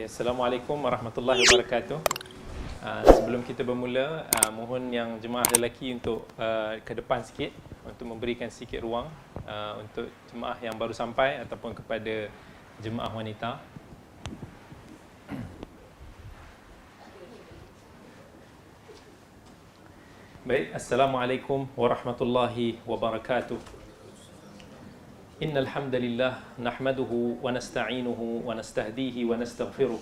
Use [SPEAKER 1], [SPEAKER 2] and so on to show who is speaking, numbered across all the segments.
[SPEAKER 1] Okay, Assalamualaikum warahmatullahi wabarakatuh. Sebelum kita bermula, mohon yang jemaah lelaki untuk ke depan sikit untuk memberikan sedikit ruang untuk jemaah yang baru sampai ataupun kepada jemaah wanita. Baik, Assalamualaikum warahmatullahi wabarakatuh. Innal hamdalillah nahmaduhu wa nasta'inuhu wa nastahdihi wa nastaghfiruh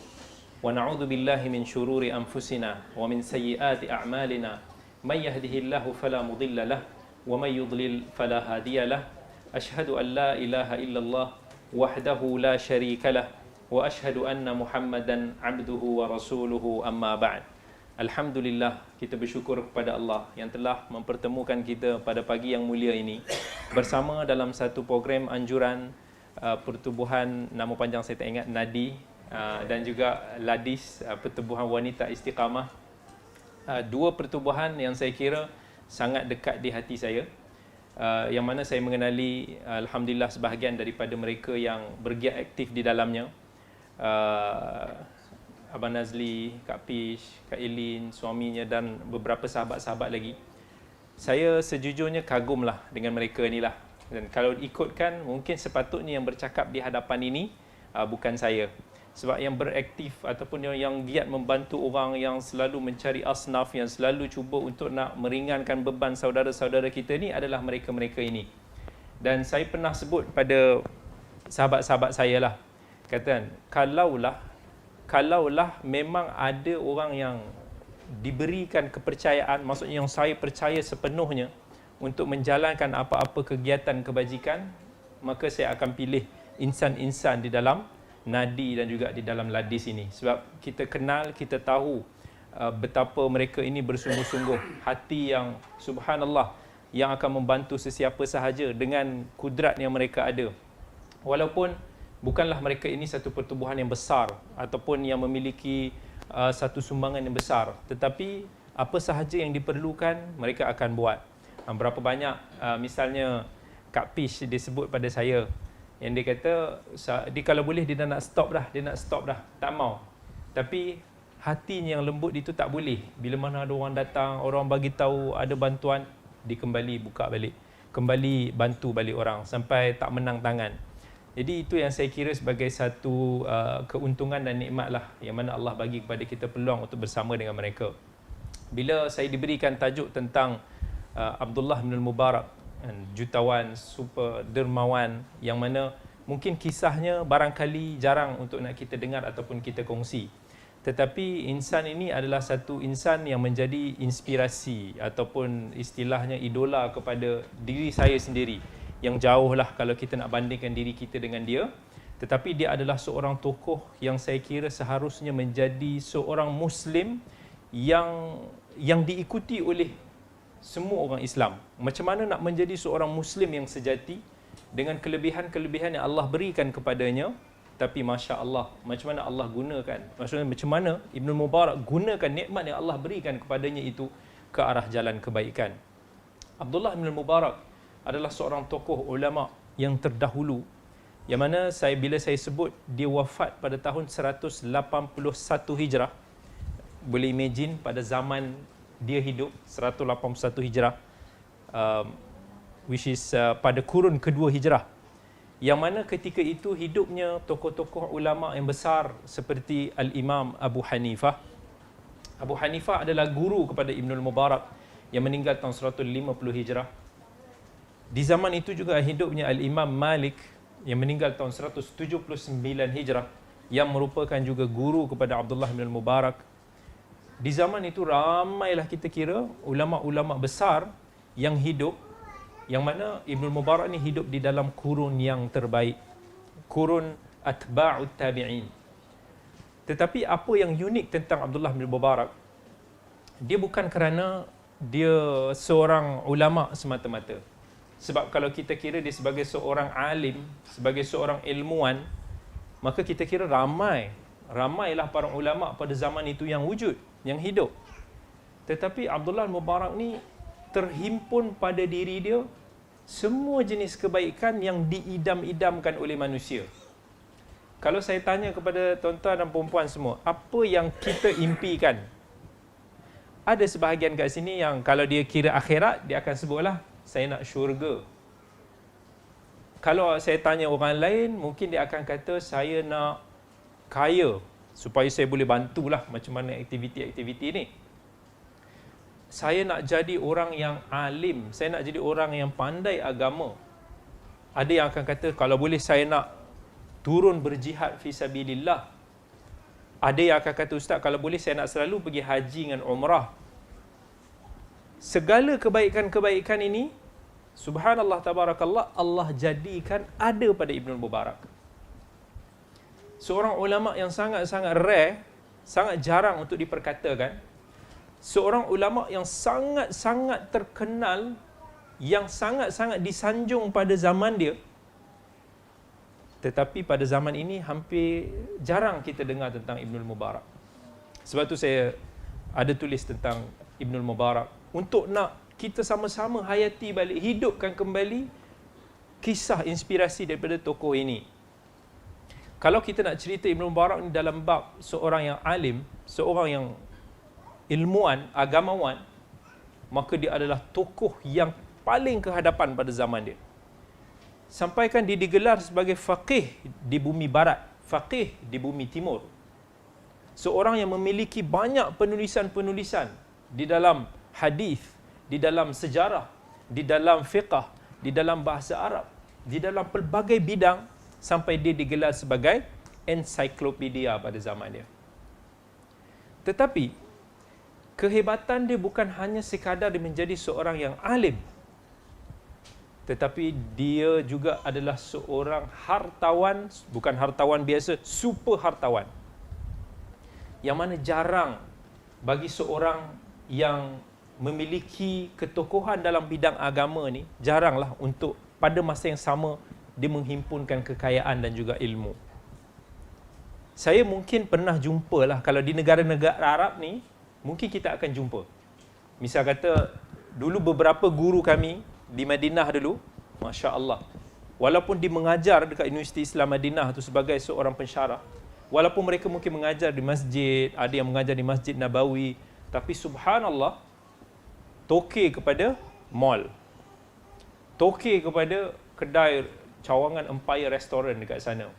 [SPEAKER 1] wa na'udzu billahi min shururi anfusina wa min sayyiati a'malina may yahdihillahu fala mudilla lahu wa may yudlil fala hadiya lahu ashhadu an la ilaha illallah wahdahu la syarika lahu wa ashhadu anna Muhammadan 'abduhu wa rasuluhu amma ba'd. Alhamdulillah, kita bersyukur kepada Allah yang telah mempertemukan kita pada pagi yang mulia ini bersama dalam satu program anjuran pertubuhan, nama panjang saya tak ingat, Nadi, dan juga Ladis, pertubuhan wanita istiqamah. Dua pertubuhan yang saya kira sangat dekat di hati saya, yang mana saya mengenali Alhamdulillah sebahagian daripada mereka yang bergiat aktif di dalamnya. Abang Nazli, Kak Pish, Kak Ilin, suaminya dan beberapa sahabat-sahabat lagi. Saya sejujurnya kagumlah dengan mereka inilah. Dan kalau ikutkan, mungkin sepatutnya yang bercakap di hadapan ini bukan saya. Sebab yang beraktif ataupun yang giat membantu orang, yang selalu mencari asnaf, yang selalu cuba untuk nak meringankan beban saudara-saudara kita ni adalah mereka-mereka ini. Dan saya pernah sebut pada sahabat-sahabat saya lah, kata kalaulah memang ada orang yang diberikan kepercayaan, maksudnya yang saya percaya sepenuhnya untuk menjalankan apa-apa kegiatan kebajikan, maka saya akan pilih insan-insan di dalam Nadi dan juga di dalam Ladis ini. Sebab kita kenal, kita tahu betapa mereka ini bersungguh-sungguh, hati yang subhanallah, yang akan membantu sesiapa sahaja dengan kudrat yang mereka ada. Walaupun bukanlah mereka ini satu pertubuhan yang besar ataupun yang memiliki satu sumbangan yang besar, tetapi apa sahaja yang diperlukan mereka akan buat. Berapa banyak misalnya Kak Pish dia sebut pada saya, yang dia kata dia kalau boleh dia nak stop dah, tak mau. Tapi hatinya yang lembut itu tak boleh. Bila mana ada orang datang, orang bagi tahu ada bantuan, dia kembali buka balik, kembali bantu balik orang sampai tak menang tangan. Jadi itu yang saya kira sebagai satu keuntungan dan nikmat lah yang mana Allah bagi kepada kita peluang untuk bersama dengan mereka. Bila saya diberikan tajuk tentang Abdullah bin Mubarak, jutawan, super dermawan, yang mana mungkin kisahnya barangkali jarang untuk nak kita dengar ataupun kita kongsi. Tetapi insan ini adalah satu insan yang menjadi inspirasi ataupun istilahnya idola kepada diri saya sendiri. Yang jauh lah kalau kita nak bandingkan diri kita dengan dia. Tetapi dia adalah seorang tokoh yang saya kira seharusnya menjadi seorang Muslim yang diikuti oleh semua orang Islam. Macam mana nak menjadi seorang Muslim yang sejati dengan kelebihan-kelebihan yang Allah berikan kepadanya. Tapi Masya Allah, macam mana Allah gunakan, maksudnya macam mana Ibn Mubarak gunakan nikmat yang Allah berikan kepadanya itu ke arah jalan kebaikan. Abdullah bin Mubarak adalah seorang tokoh ulama yang terdahulu, yang mana bila saya sebut dia wafat pada tahun 181 Hijrah. Boleh imagine pada zaman dia hidup 181 Hijrah, which is pada kurun kedua Hijrah, yang mana ketika itu hidupnya tokoh-tokoh ulama yang besar seperti Al-Imam Abu Hanifah. Abu Hanifah adalah guru kepada Ibn Mubarak yang meninggal tahun 150 Hijrah. Di zaman itu juga hidupnya Al-Imam Malik yang meninggal tahun 179 Hijrah, yang merupakan juga guru kepada Abdullah bin Mubarak. Di zaman itu ramailah kita kira ulama-ulama besar yang hidup, yang mana Ibn Mubarak ni hidup di dalam kurun yang terbaik, kurun atba'ut tabi'in. Tetapi apa yang unik tentang Abdullah bin Mubarak, dia bukan kerana dia seorang ulama semata-mata. Sebab kalau kita kira dia sebagai seorang alim, sebagai seorang ilmuwan, maka kita kira ramailah para ulama pada zaman itu yang wujud, yang hidup. Tetapi Abdullah Mubarak ni terhimpun pada diri dia semua jenis kebaikan yang diidam-idamkan oleh manusia. Kalau saya tanya kepada tuan-tuan dan puan-puan semua, apa yang kita impikan? Ada sebahagian kat sini yang kalau dia kira akhirat, dia akan sebutlah, saya nak syurga. Kalau saya tanya orang lain, mungkin dia akan kata, saya nak kaya, supaya saya boleh bantulah macam mana aktiviti-aktiviti ni. Saya nak jadi orang yang alim, saya nak jadi orang yang pandai agama. Ada yang akan kata, kalau boleh saya nak turun berjihad fi sabilillah. Ada yang akan kata, ustaz, kalau boleh saya nak selalu pergi haji dengan umrah. Segala kebaikan-kebaikan ini, subhanallah tabarakallah, Allah jadikan ada pada Ibnul Mubarak. Seorang ulama yang sangat-sangat rare, sangat jarang untuk diperkatakan. Seorang ulama yang sangat-sangat terkenal, yang sangat-sangat disanjung pada zaman dia. Tetapi pada zaman ini hampir jarang kita dengar tentang Ibnul Mubarak. Sebab tu saya ada tulis tentang Ibnul Mubarak. Untuk nak kita sama-sama hayati balik, hidupkan kembali kisah inspirasi daripada tokoh ini. Kalau kita nak cerita Ibnul Mubarak ni dalam bab seorang yang alim, seorang yang ilmuwan, agamawan, maka dia adalah tokoh yang paling kehadapan pada zaman dia. Sampaikan dia digelar sebagai faqih di bumi barat, faqih di bumi timur. Seorang yang memiliki banyak penulisan-penulisan di dalam hadis, di dalam sejarah, di dalam fiqh, di dalam bahasa Arab, di dalam pelbagai bidang, sampai dia digelar sebagai ensiklopedia pada zaman dia. Tetapi kehebatan dia bukan hanya sekadar dia menjadi seorang yang alim, tetapi dia juga adalah seorang hartawan, bukan hartawan biasa, super hartawan. Yang mana jarang bagi seorang yang memiliki ketokohan dalam bidang agama ni, jaranglah untuk pada masa yang sama dia menghimpunkan kekayaan dan juga ilmu. Saya mungkin pernah jumpa lah, kalau di negara-negara Arab ni, mungkin kita akan jumpa. Misal kata, dulu beberapa guru kami di Madinah dulu, Masya Allah, walaupun dia mengajar dekat Universiti Islam Madinah tu sebagai seorang pensyarah, walaupun mereka mungkin mengajar di masjid, ada yang mengajar di Masjid Nabawi, tapi subhanallah, tokeh kepada mall, tokeh kepada kedai cawangan Empire Restaurant dekat sana.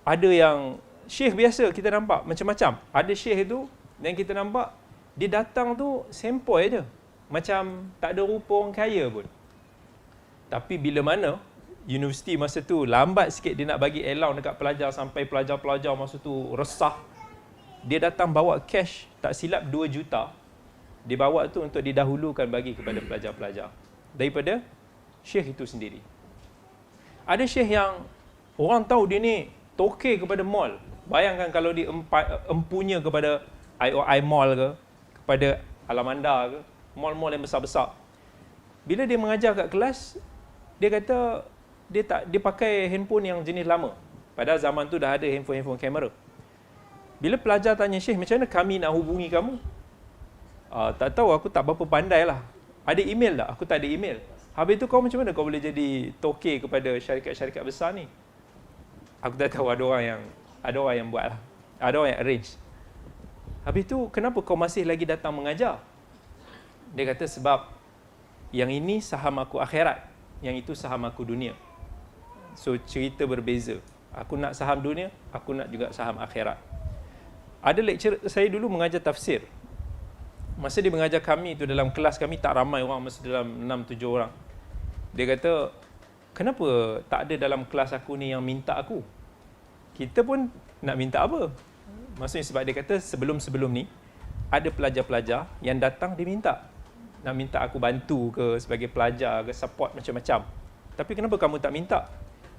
[SPEAKER 1] Ada yang syekh biasa kita nampak macam-macam. Ada syekh itu yang kita nampak, dia datang tu sempoi je, macam tak ada rupa orang kaya pun. Tapi bila mana universiti masa tu lambat sikit dia nak bagi allowance dekat pelajar, sampai pelajar-pelajar masa tu resah, dia datang bawa cash, tak silap 2 juta. Dia bawa tu untuk didahulukan bagi kepada pelajar-pelajar daripada syekh itu sendiri. Ada syekh yang orang tahu dia ni tokeh kepada mall. Bayangkan kalau dia empunya kepada IOI Mall ke, kepada Alamanda ke, mall-mall yang besar-besar. Bila dia mengajar kat kelas, dia kata dia pakai handphone yang jenis lama. Padahal zaman tu dah ada handphone kamera. Bila pelajar tanya, syekh, macam mana kami nak hubungi kamu? Tak tahu, aku tak berapa pandai lah. Ada email tak? Aku tak ada email. Habis tu kau macam mana kau boleh jadi tokeh kepada syarikat-syarikat besar ni? Aku tak tahu, ada orang yang buat lah. Ada orang yang arrange. Habis tu, kenapa kau masih lagi datang mengajar? Dia kata, sebab yang ini saham aku akhirat, yang itu saham aku dunia. So, cerita berbeza. Aku nak saham dunia, aku nak juga saham akhirat. Ada lecturer saya dulu mengajar tafsir. Masa dia mengajar kami tu, dalam kelas kami tak ramai orang, masa dalam 6-7 orang. Dia kata, kenapa tak ada dalam kelas aku ni yang minta aku? Kita pun nak minta apa? Maksudnya sebab dia kata sebelum-sebelum ni, ada pelajar-pelajar yang datang dia minta. Nak minta aku bantu ke sebagai pelajar ke, support macam-macam. Tapi kenapa kamu tak minta?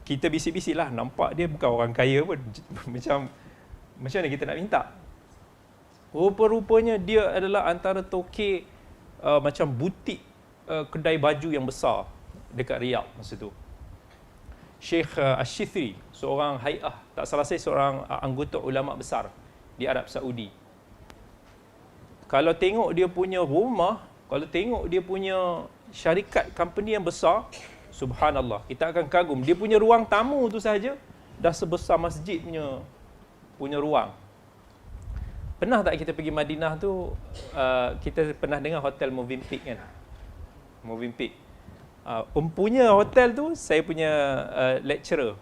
[SPEAKER 1] Kita bisik-bisik lah, nampak dia bukan orang kaya pun. Macam mana kita nak minta? Rupa-rupanya dia adalah antara tokeh macam butik kedai baju yang besar dekat Riyadh masa tu. Syekh Ash-Shithri, seorang hai'ah, tak salah saya seorang anggota ulama besar di Arab Saudi. Kalau tengok dia punya rumah, kalau tengok dia punya syarikat company yang besar, subhanallah, kita akan kagum. Dia punya ruang tamu tu saja dah sebesar masjid punya ruang. Pernah tak kita pergi Madinah tu, kita pernah dengar hotel Movenpick kan? Movenpick. Punya hotel tu, saya punya lecturer.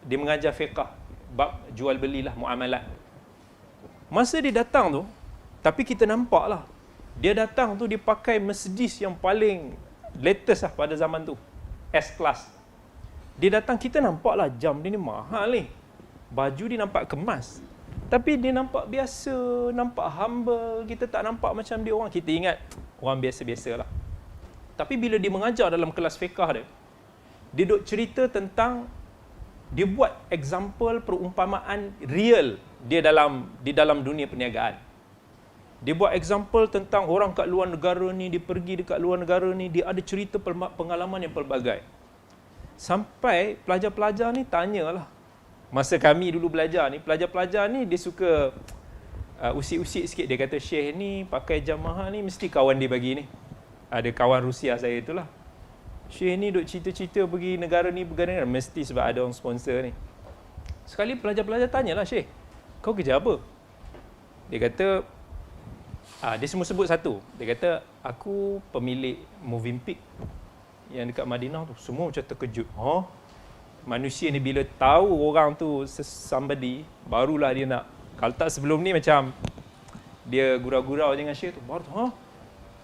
[SPEAKER 1] Dia mengajar fiqah, bab jual belilah, muamalat. Masa dia datang tu, tapi kita nampak lah, dia datang tu dia pakai Mercedes yang paling latest lah pada zaman tu, S-Class. Dia datang, kita nampak lah jam dia ni mahal ni. Baju dia nampak kemas. Tapi dia nampak biasa, nampak humble. Kita tak nampak macam dia orang. Kita ingat orang biasa-biasa lah. Tapi bila dia mengajar dalam kelas fiqah dia duk cerita tentang, dia buat example perumpamaan real dia di dalam dunia perniagaan. Dia buat example tentang orang kat luar negara ni, dia pergi dekat luar negara ni, dia ada cerita pengalaman yang pelbagai. Sampai pelajar-pelajar ni tanyalah. Masa kami dulu belajar ni, pelajar-pelajar ni dia suka usik-usik sikit. Dia kata, Syekh ni pakai jam mahal ni, mesti kawan dia bagi ni. Ada kawan Rusia saya itulah. Syekh ni duk cerita-cerita pergi negara ni, negara, mesti sebab ada orang sponsor ni. Sekali pelajar-pelajar tanyalah, Syekh, kau kerja apa? Dia kata, dia semua sebut satu. Dia kata, aku pemilik Movenpick yang dekat Madinah tu. Semua macam terkejut. Manusia ni bila tahu orang tu somebody, barulah dia nak. Kalau tak sebelum ni macam dia gurau-gurau dengan Syekh tu. Baru tu,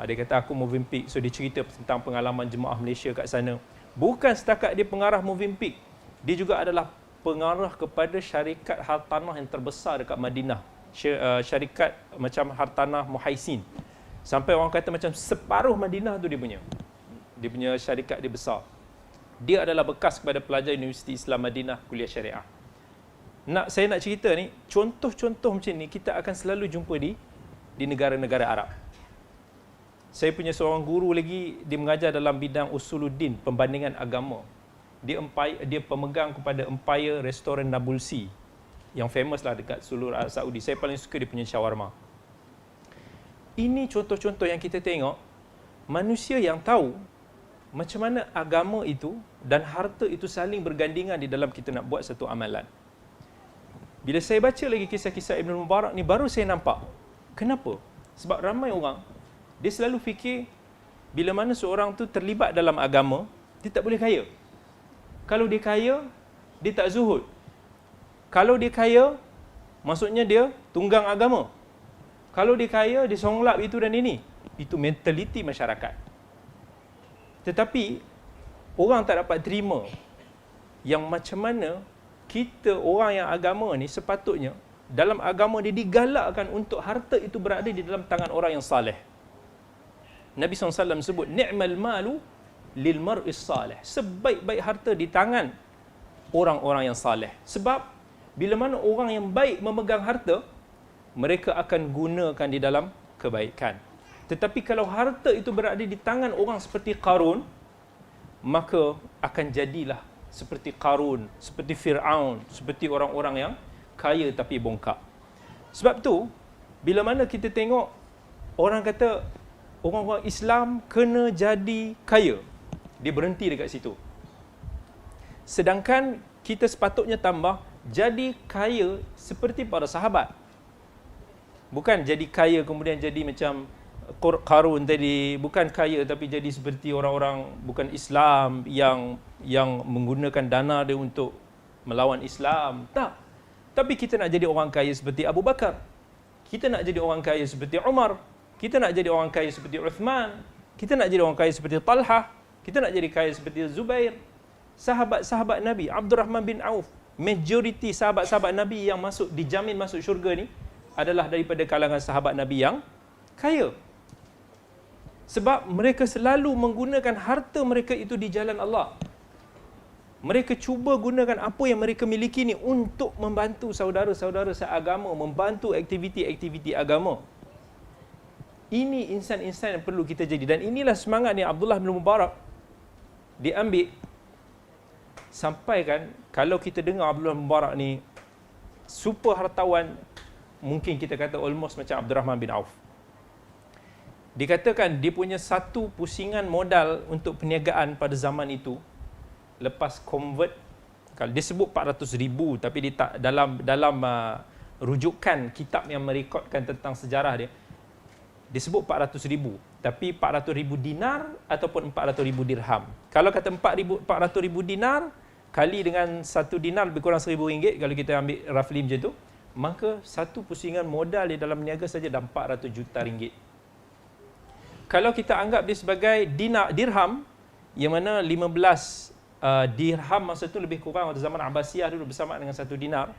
[SPEAKER 1] dia kata aku Movenpick. So dia cerita tentang pengalaman jemaah Malaysia kat sana. Bukan setakat dia pengarah Movenpick, dia juga adalah pengarah kepada syarikat hartanah yang terbesar dekat Madinah. Syarikat macam hartanah Muhaisin. Sampai orang kata macam separuh Madinah tu dia punya syarikat dia besar. Dia adalah bekas kepada pelajar Universiti Islam Madinah kuliah syariah. Saya nak cerita ni, contoh-contoh macam ni kita akan selalu jumpa di negara-negara Arab. Saya punya seorang guru lagi, dia mengajar dalam bidang usuluddin, pembandingan agama. Dia pemegang kepada Empire Restoran Nabulsi, yang famous lah dekat seluruh Arab Saudi. Saya paling suka dia punya shawarma. Ini contoh-contoh yang kita tengok, manusia yang tahu macam mana agama itu dan harta itu saling bergandingan di dalam kita nak buat satu amalan. Bila saya baca lagi kisah-kisah Ibn Mubarak ni, baru saya nampak. Kenapa? Sebab ramai orang, dia selalu fikir, bila mana seorang tu terlibat dalam agama, dia tak boleh kaya. Kalau dia kaya, dia tak zuhud. Kalau dia kaya, maksudnya dia tunggang agama. Kalau dia kaya, dia songlap itu dan ini. Itu mentaliti masyarakat. Tetapi, orang tak dapat terima yang macam mana kita orang yang agama ni sepatutnya, dalam agama dia digalakkan untuk harta itu berada di dalam tangan orang yang saleh. Nabi SAW sebut, ni'mal malu lil mar'is salih. Sebaik-baik harta di tangan orang-orang yang saleh. Sebab, bila mana orang yang baik memegang harta, mereka akan gunakan di dalam kebaikan. Tetapi kalau harta itu berada di tangan orang seperti Qarun, maka akan jadilah seperti Qarun, seperti Fir'aun, seperti orang-orang yang kaya tapi bongkak. Sebab tu, bila mana kita tengok orang kata orang-orang Islam kena jadi kaya, dia berhenti dekat situ. Sedangkan kita sepatutnya tambah, jadi kaya seperti para sahabat. Bukan jadi kaya kemudian jadi macam Qarun tadi, bukan kaya tapi jadi seperti orang-orang bukan Islam yang menggunakan dana dia untuk melawan Islam. Tak. Tapi kita nak jadi orang kaya seperti Abu Bakar. Kita nak jadi orang kaya seperti Umar. Kita nak jadi orang kaya seperti Uthman. Kita nak jadi orang kaya seperti Talhah. Kita nak jadi kaya seperti Zubair. Sahabat-sahabat Nabi, Abdurrahman bin Auf. Majoriti sahabat-sahabat Nabi yang dijamin masuk syurga ni adalah daripada kalangan sahabat Nabi yang kaya. Sebab mereka selalu menggunakan harta mereka itu di jalan Allah. Mereka cuba gunakan apa yang mereka miliki ni untuk membantu saudara-saudara seagama, membantu aktiviti-aktiviti agama. Ini insan-insan yang perlu kita jadi. Dan inilah semangat ni Abdullah bin Mubarak diambil. Sampai kan, kalau kita dengar Abdullah bin Mubarak ni super hartawan, mungkin kita kata almost macam Abdurrahman bin Auf. Dikatakan dia punya satu pusingan modal untuk perniagaan pada zaman itu, lepas convert Kalau dia sebut 400,000 tapi dia tak dalam rujukan kitab yang merekodkan tentang sejarah dia, dia sebut 400,000, tapi 400,000 dinar ataupun 400,000 dirham. Kalau kata 400,000 dinar kali dengan 1 dinar lebih kurang RM1,000, kalau kita ambil roughly macam tu, maka satu pusingan modal di dalam niaga saja dah 400 juta ringgit. Kalau kita anggap dia sebagai dirham, yang mana 15 dirham masa tu lebih kurang waktu zaman Abbasiyah dulu bersamaan dengan 1 dinar,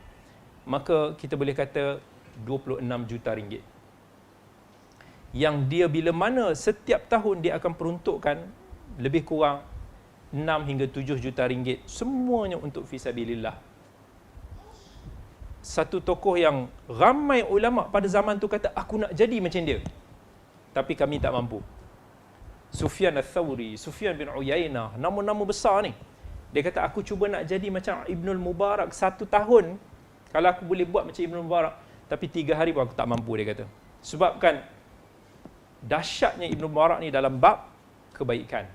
[SPEAKER 1] maka kita boleh kata 26 juta ringgit. Yang dia bila mana setiap tahun dia akan peruntukkan lebih kurang 6 hingga 7 juta ringgit, semuanya untuk fisabilillah. Satu tokoh yang ramai ulama pada zaman tu kata, aku nak jadi macam dia, tapi kami tak mampu. Sufyan al-Thawri, Sufyan bin Uyainah, nama-nama besar ni. Dia kata, aku cuba nak jadi macam Ibnul Mubarak 1 tahun, kalau aku boleh buat macam Ibnul Mubarak, tapi 3 hari pun aku tak mampu, dia kata. Sebabkan dahsyatnya Ibnul Mubarak ni dalam bab kebaikan.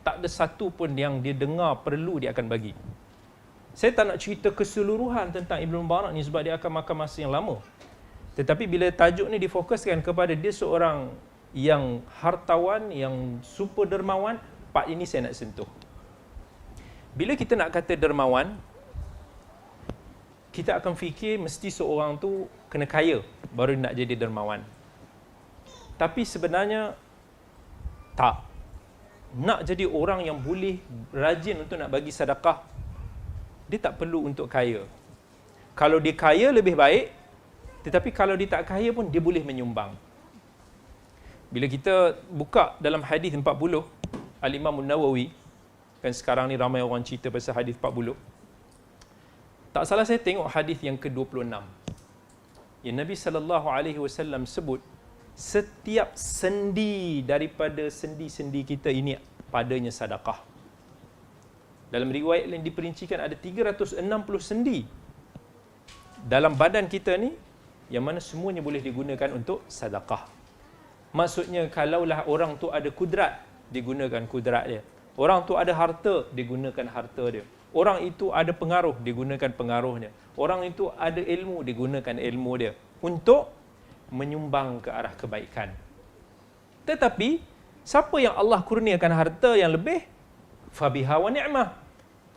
[SPEAKER 1] Tak ada satu pun yang dia dengar perlu dia akan bagi. Saya tak nak cerita keseluruhan tentang Ibnul Mubarak ni sebab dia akan makan masa yang lama. Tetapi bila tajuk ni difokuskan kepada dia seorang yang hartawan, yang super dermawan, part ini saya nak sentuh. Bila kita nak kata dermawan, kita akan fikir mesti seorang tu kena kaya baru nak jadi dermawan. Tapi sebenarnya tak. Nak jadi orang yang boleh rajin untuk nak bagi sedekah, dia tak perlu untuk kaya. Kalau dia kaya lebih baik, tetapi kalau dia tak kaya pun dia boleh menyumbang. Bila kita buka dalam hadis 40, Al-Imam An-Nawawi, kan sekarang ni ramai orang cerita pasal hadis 40. Tak salah saya tengok hadis yang ke-26. Yang Nabi SAW sebut, setiap sendi daripada sendi-sendi kita ini padanya sedekah. Dalam riwayat yang diperincikan ada 360 sendi dalam badan kita ni, yang mana semuanya boleh digunakan untuk sedekah. Maksudnya kalaulah orang tu ada kudrat, digunakan kudrat dia. Orang tu ada harta, digunakan harta dia. Orang itu ada pengaruh, digunakan pengaruhnya. Orang itu ada ilmu, digunakan ilmu dia untuk menyumbang ke arah kebaikan. Tetapi siapa yang Allah kurniakan harta yang lebih, fabiha wa ni'mah,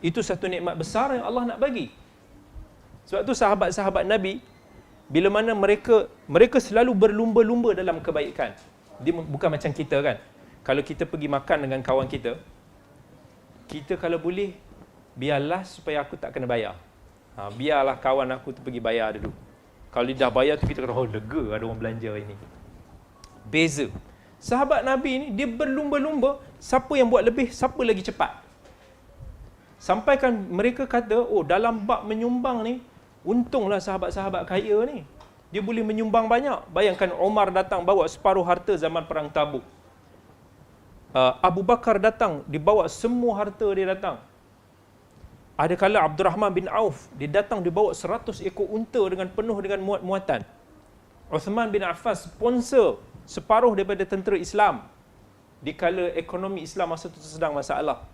[SPEAKER 1] itu satu nikmat besar yang Allah nak bagi. Sebab tu sahabat-sahabat Nabi, bila mana mereka selalu berlumba-lumba dalam kebaikan. Dia bukan macam kita kan. Kalau kita pergi makan dengan kawan kita, kita kalau boleh biarlah supaya aku tak kena bayar. Biarlah kawan aku tu pergi bayar dulu. Kalau dia dah bayar tu kita kata, oh lega ada orang belanja ini. Beza. Sahabat Nabi ni dia berlumba-lumba, siapa yang buat lebih, siapa lagi cepat. Sampaikan mereka kata, oh dalam bab menyumbang ni, untunglah sahabat-sahabat kaya ni. Dia boleh menyumbang banyak. Bayangkan Umar datang bawa separuh harta zaman perang Tabuk. Abu Bakar datang, dibawa semua harta dia datang. Ada kala Abdul Rahman bin Auf, dia datang dibawa 100 ekor unta dengan penuh dengan muat-muatan. Uthman bin Affan sponsor separuh daripada tentera Islam di kala ekonomi Islam masa itu sedang masalah.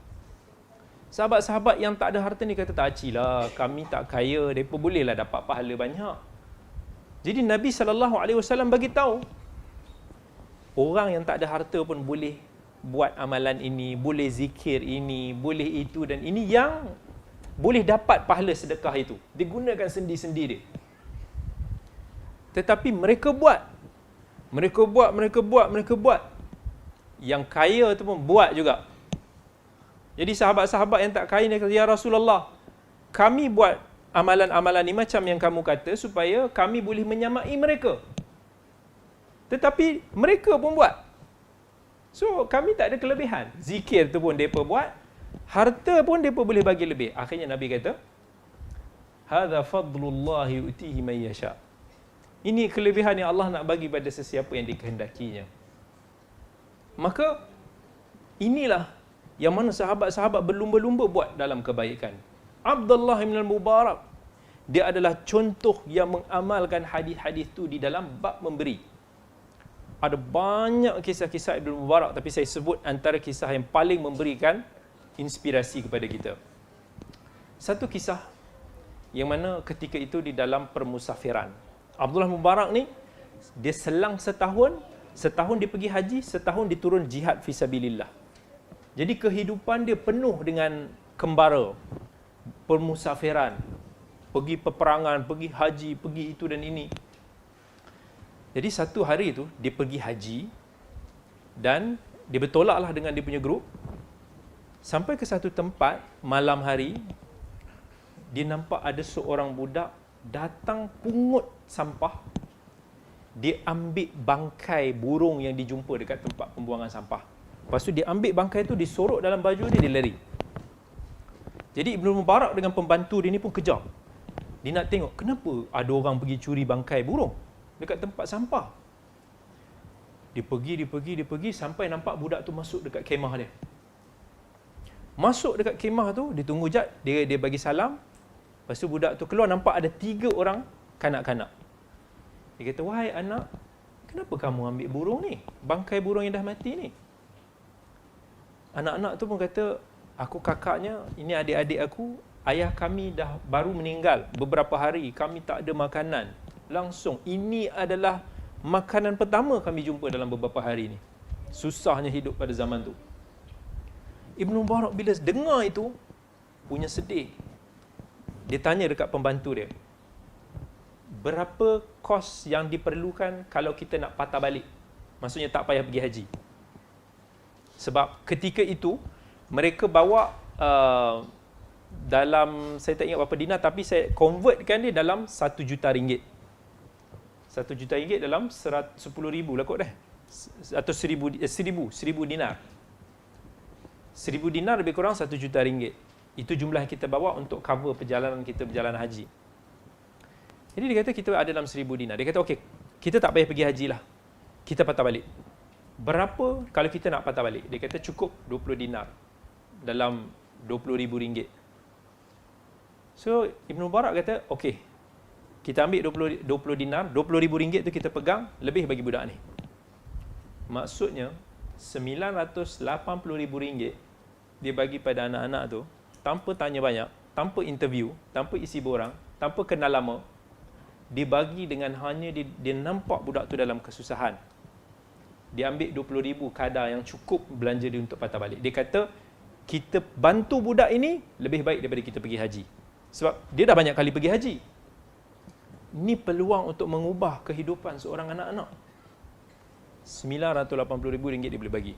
[SPEAKER 1] Sahabat-sahabat yang tak ada harta ni kata, tak acilah, kami tak kaya, mereka bolehlah dapat pahala banyak. Jadi Nabi SAW bagi tahu, orang yang tak ada harta pun boleh buat amalan ini, boleh zikir ini, boleh itu dan ini, yang boleh dapat pahala sedekah itu. Dia gunakan sendi-sendi dia. Tetapi mereka buat. Yang kaya tu pun buat juga. Jadi sahabat-sahabat yang tak kaya ni kata, ya Rasulullah, kami buat amalan-amalan ni macam yang kamu kata supaya kami boleh menyamai mereka. Tetapi mereka pun buat. So kami tak ada kelebihan. Zikir tu pun mereka buat, harta pun mereka boleh bagi lebih. Akhirnya Nabi kata, hadza fadlullah yu'tihi man yasha. Ini kelebihan yang Allah nak bagi pada sesiapa yang dikehendakinya. Maka inilah yang mana sahabat-sahabat berlumba-lumba buat dalam kebaikan. Abdullah bin Mubarak, dia adalah contoh yang mengamalkan hadis-hadis tu di dalam bab memberi. Ada banyak kisah-kisah Ibn Mubarak, tapi saya sebut antara kisah yang paling memberikan inspirasi kepada kita. Satu kisah yang mana ketika itu di dalam permusafiran. Abdullah Mubarak ni, dia selang setahun dia pergi haji, setahun dia turun jihad fisabilillah. Jadi kehidupan dia penuh dengan kembara, permusafiran, pergi peperangan, pergi haji, pergi itu dan ini. Jadi satu hari tu dia pergi haji dan dia bertolaklah dengan dia punya grup. Sampai ke satu tempat malam hari, dia nampak ada seorang budak datang pungut sampah. Dia ambil bangkai burung yang dijumpa dekat tempat pembuangan sampah. Lepas tu dia ambil bangkai tu, disorok dalam baju dia, dia lari. Jadi Ibnu Mubarak dengan pembantu dia ni pun kejar. Dia nak tengok kenapa ada orang pergi curi bangkai burung dekat tempat sampah. Dia pergi sampai nampak budak tu masuk dekat kemah dia. Masuk dekat kemah tu, dia tunggu jap, dia bagi salam. Lepas tu budak tu keluar, nampak ada 3 orang kanak-kanak. Dia kata, "Wahai anak, kenapa kamu ambil burung ni? Bangkai burung yang dah mati ni." Anak-anak tu pun kata, "Aku kakaknya, ini adik-adik aku, ayah kami dah baru meninggal beberapa hari, kami tak ada makanan. Langsung, ini adalah makanan pertama kami jumpa dalam beberapa hari ni." Susahnya hidup pada zaman tu. Ibnu Mubarak bila dengar itu, punya sedih. Dia tanya dekat pembantu dia, "Berapa kos yang diperlukan kalau kita nak patah balik?" Maksudnya tak payah pergi haji. Sebab ketika itu, mereka bawa dalam, saya tak ingat berapa dinar, tapi saya convertkan dia dalam 1 juta ringgit. 1 juta ringgit dalam 10,000 lah kot dah. Atau 1,000 dinar. 1,000 dinar lebih kurang 1 juta ringgit. Itu jumlah yang kita bawa untuk cover perjalanan kita berjalan haji. Jadi dia kata kita ada dalam 1,000 dinar. Dia kata okey, kita tak payah pergi haji lah. Kita patah balik. Berapa kalau kita nak patah balik? Dia kata cukup 20 dinar. Dalam 20,000 ringgit. So Ibnu Mubarak kata okey, kita ambil 20 dinar, 20,000 ringgit tu kita pegang, lebih bagi budak ni. Maksudnya 980,000 ringgit dia bagi pada anak-anak tu, tanpa tanya banyak, tanpa interview, tanpa isi borang, tanpa kenal lama. Dia bagi dengan hanya dia nampak budak tu dalam kesusahan. Dia ambil 20,000 kadar yang cukup belanja dia untuk patah balik. Dia kata, kita bantu budak ini lebih baik daripada kita pergi haji. Sebab dia dah banyak kali pergi haji. Ini peluang untuk mengubah kehidupan seorang anak-anak. 980,000 ringgit dia boleh bagi.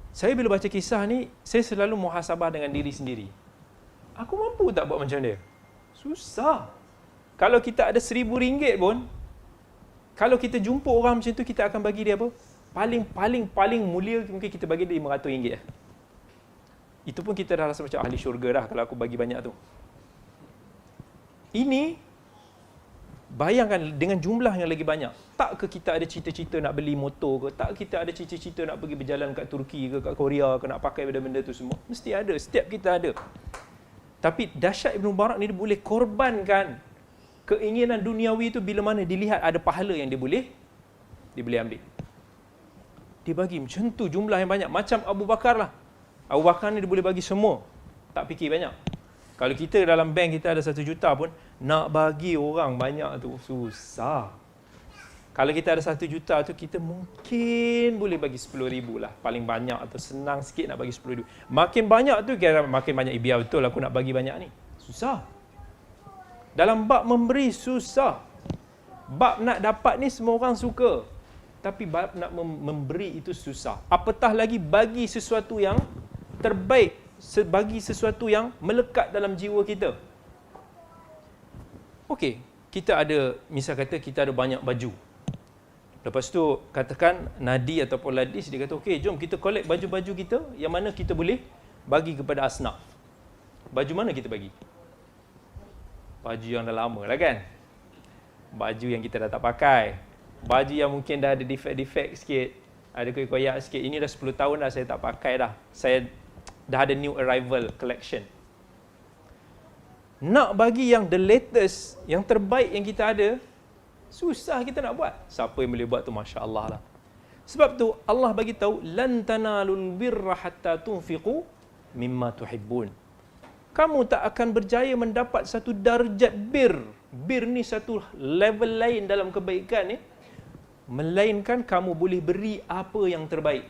[SPEAKER 1] Saya bila baca kisah ni, saya selalu muhasabah dengan diri sendiri. Aku mampu tak buat macam dia? Susah. Kalau kita ada 1,000 ringgit pun, kalau kita jumpa orang macam tu, kita akan bagi dia apa? Paling mulia mungkin kita bagi dia 500 ringgit. Itu pun kita dah rasa macam ahli syurga dah kalau aku bagi banyak tu. Ini, bayangkan dengan jumlah yang lagi banyak. Tak ke kita ada cita-cita nak beli motor ke? Tak kita ada cita-cita nak pergi berjalan kat Turki ke, kat Korea ke, nak pakai benda-benda tu semua? Mesti ada. Setiap kita ada. Tapi dahsyat Ibnu Mubarak ni, dia boleh korbankan keinginan duniawi tu bila mana dilihat ada pahala yang dia boleh ambil. Dia bagi macam tu jumlah yang banyak. Macam Abu Bakar lah. Abu Bakar ni dia boleh bagi semua. Tak fikir banyak. Kalau kita dalam bank kita ada 1 juta pun, nak bagi orang banyak tu susah. Kalau kita ada 1 juta tu, kita mungkin boleh bagi 10,000 lah. Paling banyak, atau senang sikit nak bagi 10,000. Makin banyak tu, kira makin banyak. Biar betul aku nak bagi banyak ni. Susah. Dalam bab memberi, susah. Bab nak dapat ni semua orang suka. Tapi bab nak memberi itu susah. Apatah lagi bagi sesuatu yang terbaik, bagi sesuatu yang melekat dalam jiwa kita. Okey, kita ada, misal kata kita ada banyak baju. Lepas tu katakan Nadi ataupun Ladis, dia kata okey, jom kita collect baju-baju kita yang mana kita boleh bagi kepada asnaf. Baju mana kita bagi? Baju yang dah lama lah kan? Baju yang kita dah tak pakai. Baju yang mungkin dah ada defect-defect sikit, ada koyak-koyak sikit. Ini dah 10 tahun dah saya tak pakai dah. Saya dah ada new arrival collection. Nak bagi yang the latest, yang terbaik yang kita ada, susah kita nak buat. Siapa yang boleh buat tu, masya-Allah lah. Sebab tu Allah bagi tahu lan tanalul birra hatta tunfiqu mimma tuhibbun. kamu tak akan berjaya mendapat satu darjat bir. Bir ni satu level lain dalam kebaikan ni, melainkan kamu boleh beri apa yang terbaik.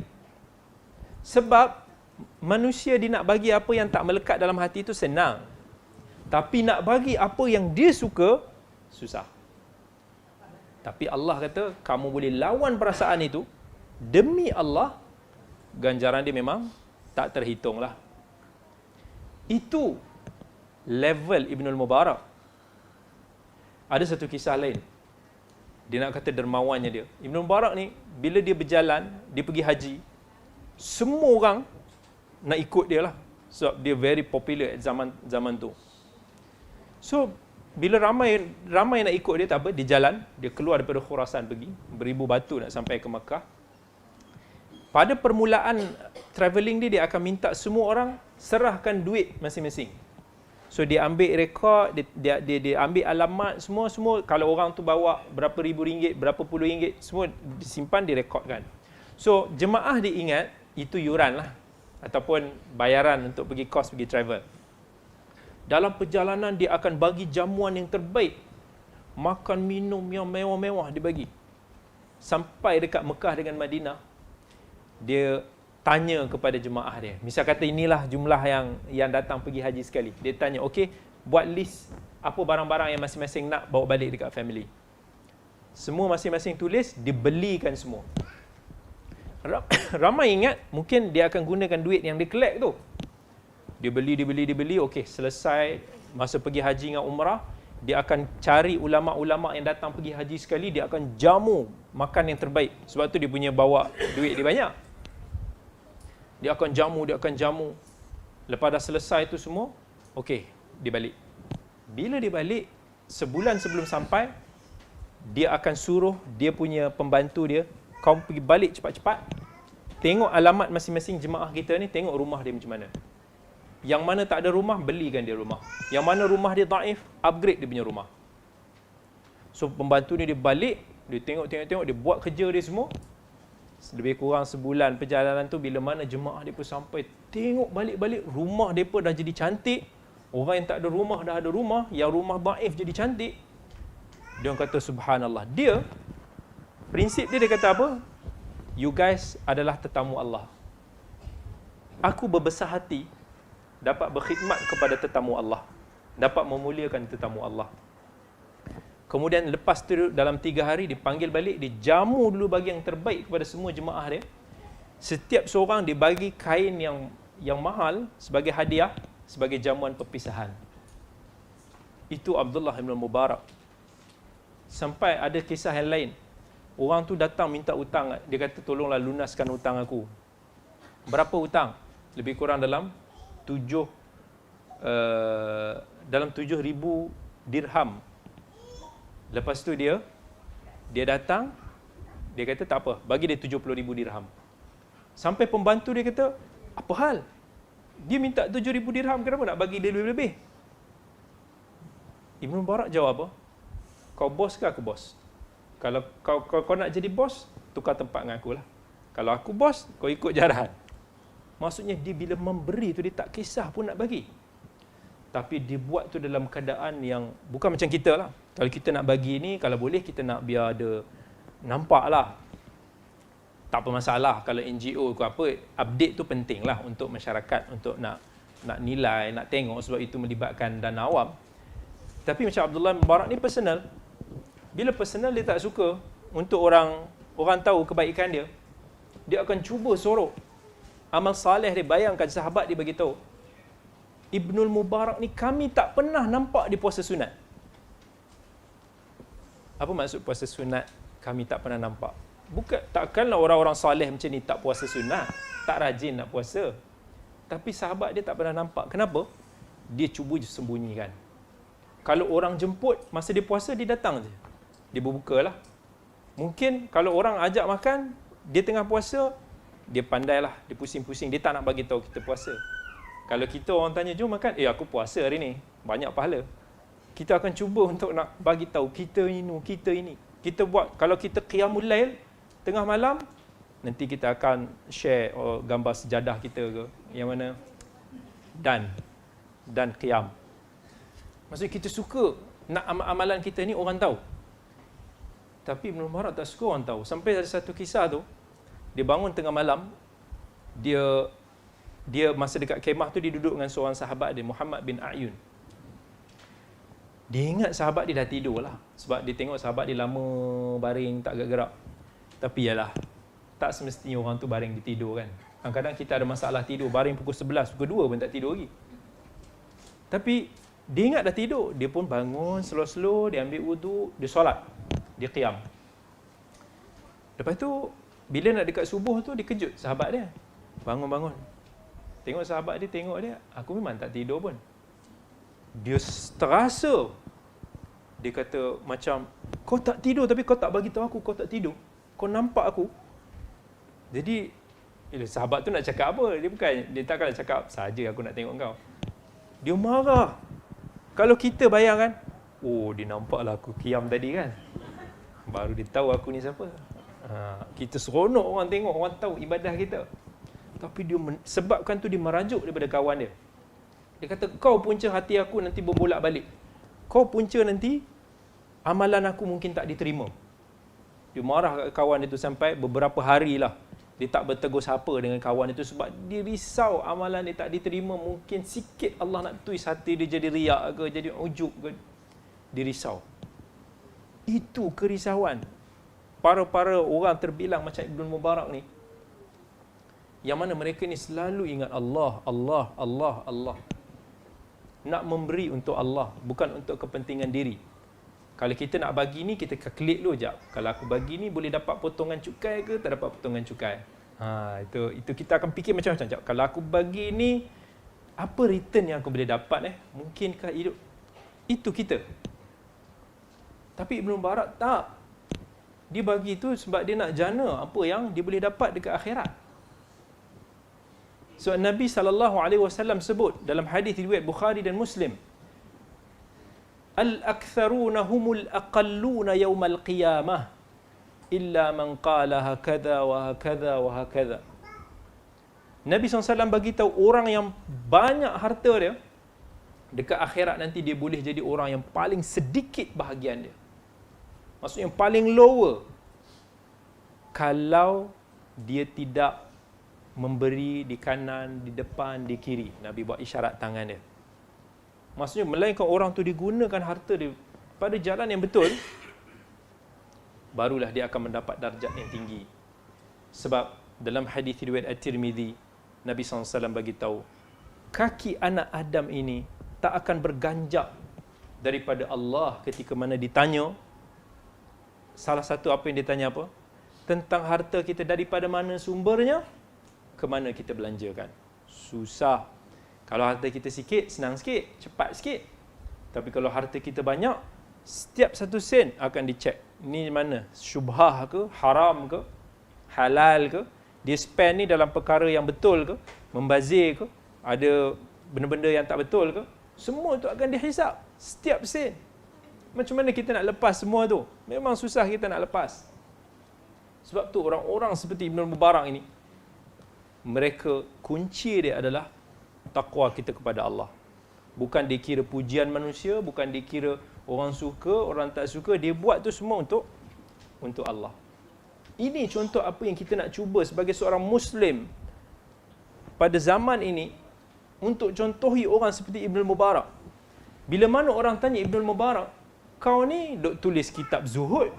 [SPEAKER 1] Sebab manusia dia nak bagi apa yang tak melekat dalam hati itu senang. Tapi nak bagi apa yang dia suka, susah. Tapi Allah kata, kamu boleh lawan perasaan itu, demi Allah, ganjaran dia memang tak terhitung lah. Itu level Ibnul Mubarak. Ada satu kisah lain. Dia nak kata dermawannya dia. Ibnul Mubarak ni, bila dia berjalan, dia pergi haji, semua orang nak ikut dia lah. Sebab dia very popular at zaman tu. So, bila ramai nak ikut dia, tak apa, dia jalan, dia keluar daripada Khurasan pergi, beribu batu nak sampai ke Makkah. Pada permulaan travelling dia akan minta semua orang serahkan duit masing-masing. So dia ambil rekod, dia ambil alamat, semua kalau orang tu bawa berapa ribu ringgit, berapa puluh ringgit, semua disimpan, direkodkan. So jemaah dia ingat itu yuran lah, ataupun bayaran untuk pergi kos, pergi travel. Dalam perjalanan dia akan bagi jamuan yang terbaik, makan minum yang mewah-mewah dia bagi. Sampai dekat Mekah dengan Madinah, dia tanya kepada jemaah dia. Misal kata inilah jumlah yang datang pergi haji sekali. Dia tanya, okey, buat list apa barang-barang yang masing-masing nak bawa balik dekat family. Semua masing-masing tulis, dibelikan semua. Ramai ingat, mungkin dia akan gunakan duit yang dia collect tu. Dia beli, okey, selesai masa pergi haji dengan umrah, dia akan cari ulama'-ulama' yang datang pergi haji sekali, dia akan jamu makan yang terbaik. Sebab tu dia punya bawa duit dia banyak. Dia akan jamu. Lepas dah selesai tu semua, okey, dia balik. Bila dia balik, sebulan sebelum sampai, dia akan suruh dia punya pembantu dia, kau pergi balik cepat-cepat, tengok alamat masing-masing jemaah kita ni, tengok rumah dia macam mana. Yang mana tak ada rumah, belikan dia rumah. Yang mana rumah dia daif, upgrade dia punya rumah. So pembantu ni dia balik, dia tengok, dia buat kerja dia semua. Lebih kurang sebulan perjalanan tu, bila mana jemaah dia pun sampai, tengok balik-balik, rumah mereka dah jadi cantik. Orang yang tak ada rumah dah ada rumah, yang rumah daif jadi cantik. Dia kata subhanallah. Dia, prinsip dia kata apa? You guys adalah tetamu Allah. Aku berbesar hati dapat berkhidmat kepada tetamu Allah, dapat memuliakan tetamu Allah. Kemudian lepas tu dalam 3 hari dipanggil balik, dia jamu dulu bagi yang terbaik kepada semua jemaah dia. Setiap seorang dibagi kain yang mahal sebagai hadiah, sebagai jamuan perpisahan. Itu Abdullah bin Mubarak. Sampai ada kisah yang lain. Orang tu datang minta hutang, dia kata tolonglah lunaskan hutang aku. Berapa hutang? Lebih kurang dalam 7,000 dirham. Lepas tu dia datang, dia kata tak apa, bagi dia 70,000 dirham. Sampai pembantu dia kata, apa hal? Dia minta 7,000 dirham, kenapa nak bagi dia lebih-lebih? Ibn Mubarak jawab apa? Kau bos ke aku bos? Kalau kau nak jadi bos, tukar tempat dengan aku lah. Kalau aku bos, kau ikut jaran. Maksudnya dia bila memberi tu, dia tak kisah pun nak bagi. Tapi dia buat tu dalam keadaan yang bukan macam kita lah. Kalau kita nak bagi ni, kalau boleh kita nak biar ada nampak lah. Tak apa masalah kalau NGO ke apa, update tu penting lah untuk masyarakat, untuk nak nilai, nak tengok, sebab itu melibatkan dana awam. Tapi macam Abdullah bin Mubarak ni personal. Bila personal dia tak suka untuk orang tahu kebaikan dia, dia akan cuba sorok amal saleh dia. Bayangkan sahabat dia bagi tahu, Ibnul Mubarak ni kami tak pernah nampak dia puasa sunat. Apa maksud puasa sunat kami tak pernah nampak? Bukan, takkanlah orang-orang soleh macam ni tak puasa sunat, tak rajin nak puasa. Tapi sahabat dia tak pernah nampak. Kenapa? Dia cuba je sembunyikan. Kalau orang jemput masa dia puasa, dia datang je. Dia berbuka lah. Mungkin kalau orang ajak makan, dia tengah puasa, dia pandailah, dia pusing-pusing, dia tak nak bagi tahu kita puasa. Kalau kita orang tanya, jom makan, aku puasa hari ni, banyak pahala. Kita akan cuba untuk nak bagi tahu kita ini. Kita buat, kalau kita qiyamul lail tengah malam, nanti kita akan share gambar sejadah kita ke, yang mana dan dan qiyam. Maksudnya kita suka nak amalan kita ni orang tahu. Tapi Ibn Mubarak tak suka orang tahu. Sampai ada satu kisah tu, dia bangun tengah malam, dia masa dekat kemah tu dia duduk dengan seorang sahabat dia, Muhammad bin A'yun. Dia ingat sahabat dia dah tidur lah. Sebab dia tengok sahabat dia lama baring, tak gerak. Tapi yalah, tak semestinya orang tu baring dia tidur kan. Kadang-kadang kita ada masalah tidur, baring pukul 11, pukul 2 pun tak tidur lagi. Tapi dia ingat dah tidur. Dia pun bangun slow-slow, dia ambil wuduk, dia solat. Dia qiyam. Lepas tu, bila nak dekat subuh tu, dia kejut sahabat dia. Bangun-bangun. Tengok sahabat dia, tengok dia. Aku memang tak tidur pun. Dia terasa. Dia kata macam, kau tak tidur tapi kau tak bagi tahu aku kau tak tidur. Kau nampak aku. Jadi, sahabat tu nak cakap apa? Dia takkan nak cakap, saja aku nak tengok kau. Dia marah. Kalau kita bayangkan, oh dia nampaklah aku qiyam tadi kan. Baru dia tahu aku ni siapa. Kita seronok orang tengok, orang tahu ibadah kita. Tapi dia sebabkan tu dia merajuk daripada kawan dia. Dia kata, kau punca hati aku nanti berbolak balik. Kau punca nanti amalan aku mungkin tak diterima. Dia marah kat kawan dia tu sampai beberapa hari lah. Dia tak bertegur sapa dengan kawan itu sebab dia risau amalan dia tak diterima. Mungkin sikit Allah nak tuis hati dia jadi riak ke, jadi ujub ke. Dia risau. Itu kerisauan. Para-para orang terbilang macam Ibn Mubarak ni. Yang mana mereka ni selalu ingat Allah, Allah, Allah, Allah. Nak memberi untuk Allah, bukan untuk kepentingan diri. Kalau kita nak bagi ni, kita klik dulu jap. Kalau aku bagi ni, boleh dapat potongan cukai ke, tak dapat potongan cukai? Itu kita akan fikir macam-macam. Jap. Kalau aku bagi ni, apa return yang aku boleh dapat? Mungkinkah hidup? Itu kita. Tapi Ibn Mubarak tak. Dia bagi tu sebab dia nak jana apa yang dia boleh dapat dekat akhirat. So Nabi SAW sebut dalam hadis riwayat Bukhari dan Muslim, al-aktharuna humul aqalluna yawmal qiyamah illa man qala hakadha wa hakadha wa hakadha. Nabi SAW bagi tahu orang yang banyak harta dia dekat akhirat nanti dia boleh jadi orang yang paling sedikit bahagian dia. Maksudnya yang paling lower kalau dia tidak memberi di kanan, di depan, di kiri. Nabi buat isyarat tangan dia. Maksudnya melainkan orang tu digunakan harta dia pada jalan yang betul, barulah dia akan mendapat darjat yang tinggi. Sebab dalam hadis riwayat At-Tirmizi, Nabi SAW bagi tahu, kaki anak Adam ini tak akan berganjak daripada Allah ketika mana ditanya. Salah satu apa yang ditanya apa? Tentang harta kita, daripada mana sumbernya, ke mana kita belanjakan. Susah. Kalau harta kita sikit, senang sikit, cepat sikit. Tapi kalau harta kita banyak, setiap satu sen akan dicek. Ini mana? Syubhah ke? Haram ke? Halal ke? Dia spend ni dalam perkara yang betul ke? Membazir ke? Ada benda-benda yang tak betul ke? Semua tu akan dihisap. Setiap sen. Macam mana kita nak lepas semua tu? Memang susah kita nak lepas. Sebab tu orang-orang seperti Ibn Mubarak ini, mereka kunci dia adalah taqwa kita kepada Allah. Bukan dikira pujian manusia, bukan dikira orang suka, orang tak suka, dia buat tu semua untuk Allah. Ini contoh apa yang kita nak cuba sebagai seorang Muslim pada zaman ini untuk contohi orang seperti Ibn Mubarak. Bila mana orang tanya Ibn Mubarak, kau ni duk tulis kitab zuhud,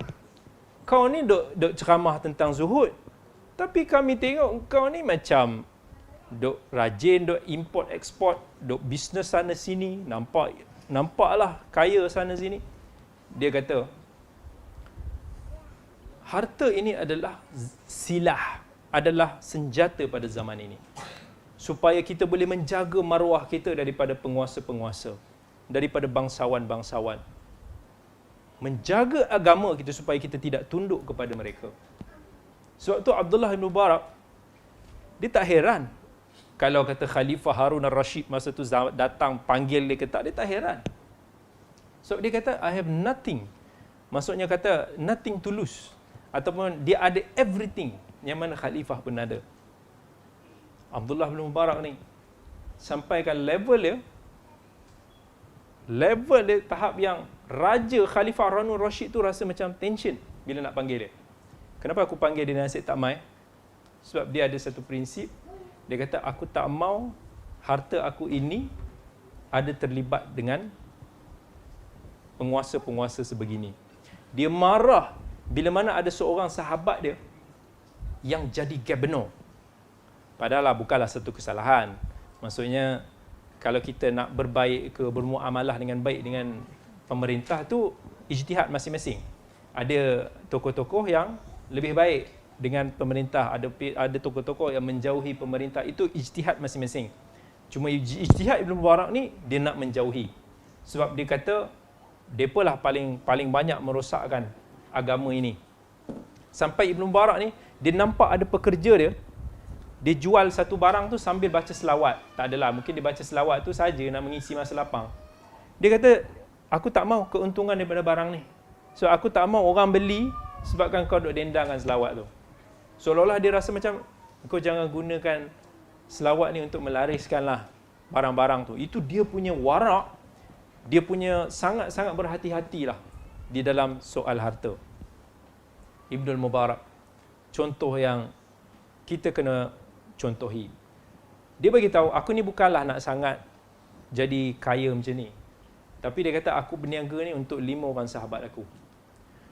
[SPEAKER 1] kau ni duk ceramah tentang zuhud, tapi kami tengok kau ni macam duk rajin, duk import export, duk bisnes sana sini, nampaklah kaya sana sini. Dia kata, harta ini adalah silah, adalah senjata pada zaman ini, supaya kita boleh menjaga maruah kita daripada penguasa-penguasa, daripada bangsawan-bangsawan, menjaga agama kita supaya kita tidak tunduk kepada mereka. Sebab tu Abdullah bin Mubarak, dia tak heran kalau kata Khalifah Harun al-Rashid masa tu datang panggil dia ke tak, dia tak heran. Sebab dia kata, I have nothing. Maksudnya kata, nothing to lose. Ataupun dia ada everything yang mana Khalifah pun ada. Abdullah bin Mubarak ni sampaikan level dia, Level dia tahap yang Raja Khalifah Harun Rashid tu rasa macam tension bila nak panggil dia. Kenapa aku panggil dia Nasib tak mai? Sebab dia ada satu prinsip. Dia kata, aku tak mau harta aku ini ada terlibat dengan penguasa-penguasa sebegini. Dia marah bila mana ada seorang sahabat dia yang jadi gubernur. Padahal bukanlah satu kesalahan. Maksudnya, kalau kita nak berbaik ke bermuamalah dengan baik dengan pemerintah tu ijtihad masing-masing. Ada tokoh-tokoh yang lebih baik dengan pemerintah, ada tokoh-tokoh yang menjauhi pemerintah, itu ijtihad masing-masing. Cuma ijtihad Ibn Mubarak ni dia nak menjauhi. Sebab dia kata depa lah paling banyak merosakkan agama ini. Sampai Ibn Mubarak ni dia nampak ada pekerja dia jual satu barang tu sambil baca selawat. Tak adalah, mungkin dia baca selawat tu saja nak mengisi masa lapang. Dia kata, aku tak mau keuntungan daripada barang ni. So aku tak mau orang beli sebabkan kau duk dendangkan selawat tu. Seolah-olah dia rasa macam kau jangan gunakan selawat ni untuk melariskanlah barang-barang tu. Itu dia punya warak, dia punya sangat-sangat berhati-hatilah di dalam soal harta. Ibnul Mubarak, contoh yang kita kena contohi. Dia bagi tahu, aku ni bukanlah nak sangat jadi kaya macam ni. Tapi dia kata, aku berniaga ni untuk 5 orang sahabat aku.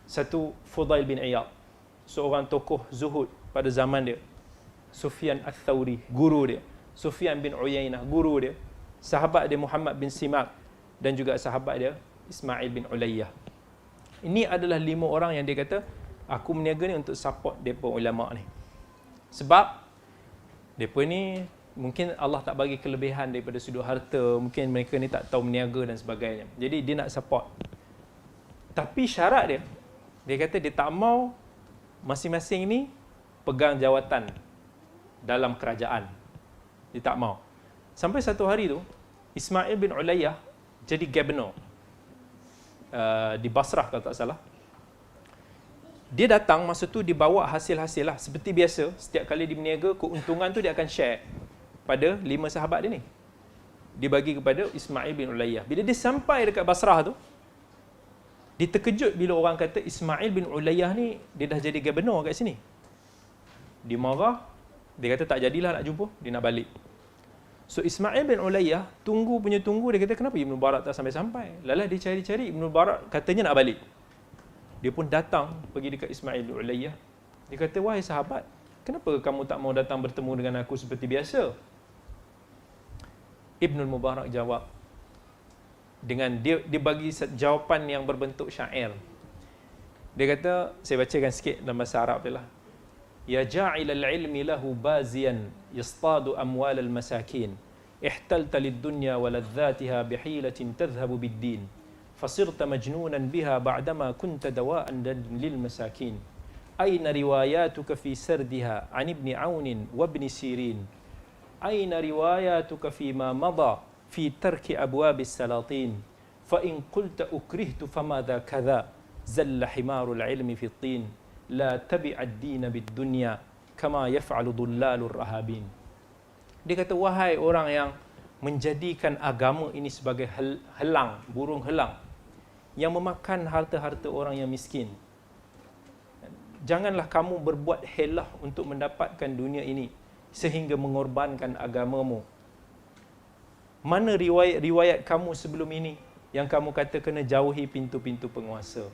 [SPEAKER 1] Satu, Fudail bin Iyad, seorang tokoh zuhud pada zaman dia. Sufyan Ats-Tsauri, guru dia. Sufyan bin Uyainah, guru dia. Sahabat dia Muhammad bin Simak dan juga sahabat dia Ismail bin Ulayyah. Ini adalah 5 orang yang dia kata, aku berniaga ni untuk support depa ulama ni. Sebab mereka ni mungkin Allah tak bagi kelebihan daripada sudut harta, mungkin mereka ni tak tahu berniaga dan sebagainya. Jadi dia nak support. Tapi syarat dia kata dia tak mau masing-masing ni pegang jawatan dalam kerajaan. Dia tak mau. Sampai satu hari tu, Ismail bin Ulayyah jadi gubernur di Basrah kalau tak salah. Dia datang, masa tu dia bawa hasil-hasil lah. Seperti biasa, setiap kali dia berniaga, keuntungan tu dia akan share pada 5 sahabat dia ni. Dia bagi kepada Ismail bin Ulayyah. Bila dia sampai dekat Basrah tu, dia terkejut bila orang kata Ismail bin Ulayyah ni, dia dah jadi gubernur kat sini. Dia marah, dia kata tak jadilah nak jumpa, dia nak balik. So Ismail bin Ulayyah tunggu, dia kata kenapa Ibn Mubarak tak sampai-sampai? Lalah dia cari-cari, Ibn Mubarak katanya nak balik. Dia pun datang pergi dekat Ismail bin Ulayyah. Dia kata, wahai sahabat, kenapa kamu tak mau datang bertemu dengan aku seperti biasa? Ibnul Mubarak jawab dengan dia bagi jawapan yang berbentuk syair. Dia kata, saya bacakan sikit dalam bahasa Arab dia lah. Ya ja'ilal ilmi lahu baziyan yastadu amwal al-masakin ihtalta lid-dunya wa ladzatiha bihilatin tadhhabu bid-din fasirta majnunan biha ba'dama kunta dawa'an lil masakin aina riwayatuka fi sardiha an ibn Aun wa ibn Sirin aina riwayatuka fi ma madha fi tarki abwab as-salatin fa in qulta ukrihtu famadha kadha zalla himarul ilmi fi at-tin la tabi' ad-din bid-dunya kama yaf'alu dhullalur rahabin. Dia kata, wahai orang yang menjadikan agama ini sebagai helang, burung helang yang memakan harta-harta orang yang miskin. Janganlah kamu berbuat helah untuk mendapatkan dunia ini sehingga mengorbankan agamamu. Mana riwayat-riwayat kamu sebelum ini yang kamu kata kena jauhi pintu-pintu penguasa?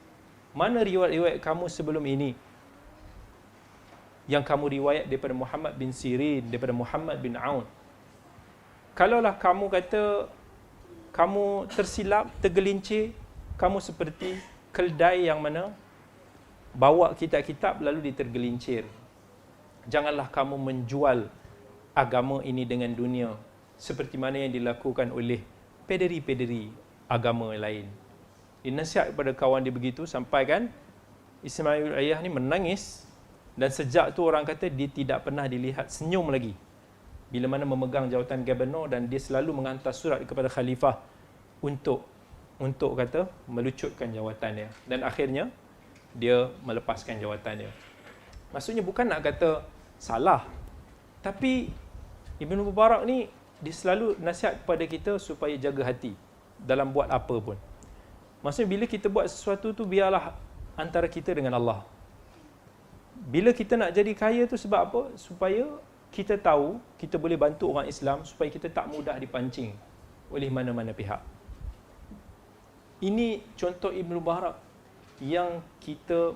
[SPEAKER 1] Mana riwayat-riwayat kamu sebelum ini yang kamu riwayat daripada Muhammad bin Sirin, daripada Muhammad bin Aun? Kalaulah kamu kata kamu tersilap, tergelincir, kamu seperti keldai yang mana bawa kitab-kitab lalu ditergelincir. Janganlah kamu menjual agama ini dengan dunia seperti mana yang dilakukan oleh pederi-pederi agama lain. Dia nasihat kepada kawan dia begitu sampai kan Ismail ayah ni menangis, dan sejak tu orang kata dia tidak pernah dilihat senyum lagi bila mana memegang jawatan gubernur, dan dia selalu menghantar surat kepada khalifah untuk kata melucutkan jawatannya, dan akhirnya dia melepaskan jawatannya. Maksudnya bukan nak kata salah, tapi Ibn Mubarak ni dia selalu nasihat kepada kita supaya jaga hati. dalam buat apa pun. Maksudnya bila kita buat sesuatu tu, biarlah antara kita dengan Allah. Bila kita nak jadi kaya tu sebab apa? Supaya kita tahu kita boleh bantu orang Islam, supaya kita tak mudah dipancing oleh mana-mana pihak. Ini contoh Ibn Mubarak yang kita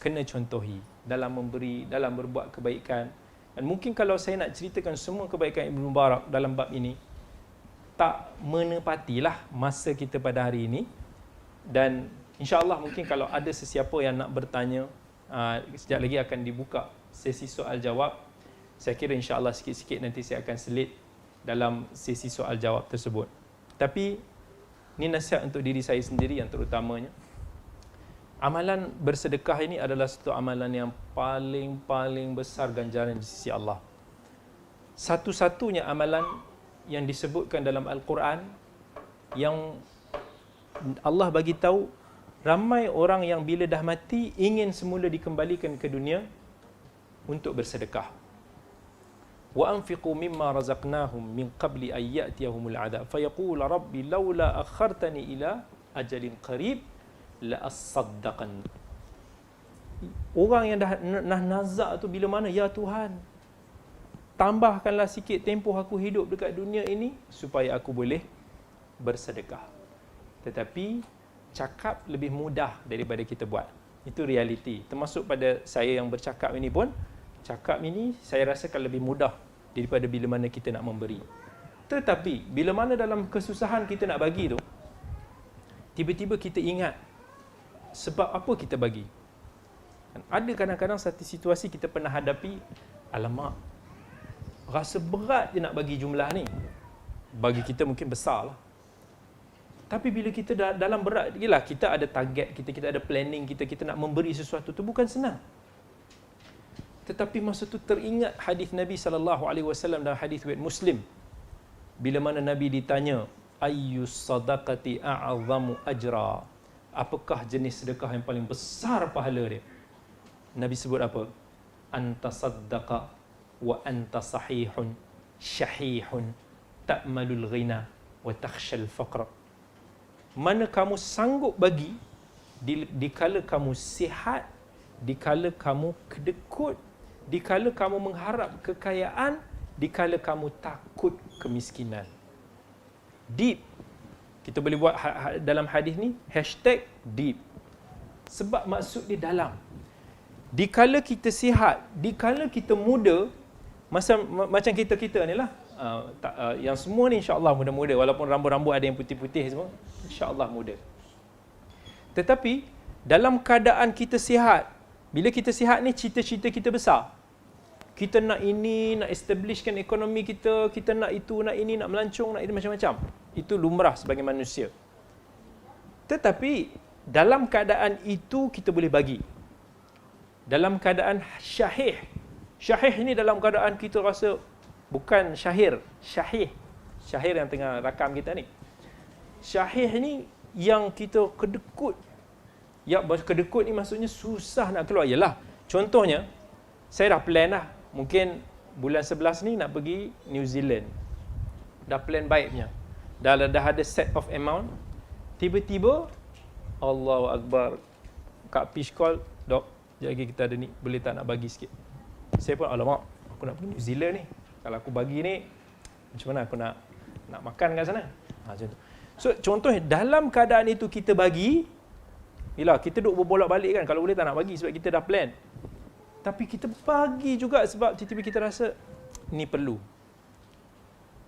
[SPEAKER 1] kena contohi dalam memberi, dalam berbuat kebaikan. Dan mungkin kalau saya nak ceritakan semua kebaikan Ibn Mubarak dalam bab ini, tak menepatilah masa kita pada hari ini. Dan insya-Allah mungkin kalau ada sesiapa yang nak bertanya, sekejap lagi akan dibuka sesi soal jawab. Saya kira insya-Allah sikit-sikit nanti saya akan selit dalam sesi soal jawab tersebut. Tapi ini nasihat untuk diri saya sendiri yang terutamanya. Amalan bersedekah ini adalah satu amalan yang paling besar ganjaran di sisi Allah. Satu-satunya amalan yang disebutkan dalam Al-Quran yang Allah bagi tahu ramai orang yang bila dah mati ingin semula dikembalikan ke dunia untuk bersedekah. Wa anfiqu mimma razaqnahum min qabli an ya'tiyahumul 'adab fayaqulu rabbi laula akhartani ila ajalin qarib la asaddaqan. Orang yang dah nazak tu bila mana, ya Tuhan, tambahkanlah sikit tempoh aku hidup dekat dunia ini supaya aku boleh bersedekah. Tetapi cakap lebih mudah daripada kita buat. Itu realiti. Termasuk pada saya yang bercakap ini pun, cakap ini saya rasakan lebih mudah daripada bila mana kita nak memberi. Tetapi bila mana dalam kesusahan kita nak bagi tu, tiba-tiba kita ingat sebab apa kita bagi. Ada kadang-kadang satu situasi kita pernah hadapi, alamak, rasa berat je nak bagi jumlah ni. Bagi kita mungkin besar lah. Tapi bila kita dalam berat, yelah, kita ada target kita ada planning kita nak memberi sesuatu tu bukan senang. Tetapi masa tu teringat hadis Nabi SAW dalam hadis riwayat Muslim. Bila mana Nabi ditanya, ayyus sadaqati a'zamu ajra, apakah jenis sedekah yang paling besar pahala dia? Nabi sebut apa? Anta saddaqa wa anta sahihun syahihun ta'malul ghina wa takhshal faqra. Mana kamu sanggup bagi dikala kamu sihat, dikala kamu kedekut, dikala kamu mengharap kekayaan, dikala kamu takut kemiskinan. Deep. Kita boleh buat dalam hadis ni #deep. Sebab maksud dia dalam. Dikala kita sihat, dikala kita muda, macam kita ni lah. Yang semua ni insya-Allah muda-muda, walaupun rambut-rambut ada yang putih-putih semua, insya-Allah muda. Tetapi dalam keadaan kita sihat, bila kita sihat ni cita-cita kita besar. Kita nak ini, nak establishkan ekonomi kita, kita nak itu, nak ini, nak melancong, nak itu macam-macam. Itu lumrah sebagai manusia. Tetapi dalam keadaan itu kita boleh bagi. Dalam keadaan syahih. Syahih ni dalam keadaan kita rasa bukan syahir, syahih. Syahir yang tengah rakam kita ni. Syahih ni yang kita kedekut. Ya, kedekut ni maksudnya susah nak keluar. Yalah, contohnya saya dah plan lah. Mungkin bulan 11 ni nak pergi New Zealand. Dah plan baiknya. Dah ada set of amount. Tiba-tiba, Allahu Akbar, Kak Pish call, Dok, sekejap lagi kita ada ni, boleh tak nak bagi sikit? Saya pun, alamak, aku nak pergi New Zealand ni. Kalau aku bagi ni, macam mana aku nak makan kat sana? Macam tu. So, contohnya, dalam keadaan itu kita bagi, yelah, kita duduk berbolak-balik kan, kalau boleh tak nak bagi sebab kita dah plan. Tapi kita bagi juga sebab tiba-tiba kita rasa ni perlu.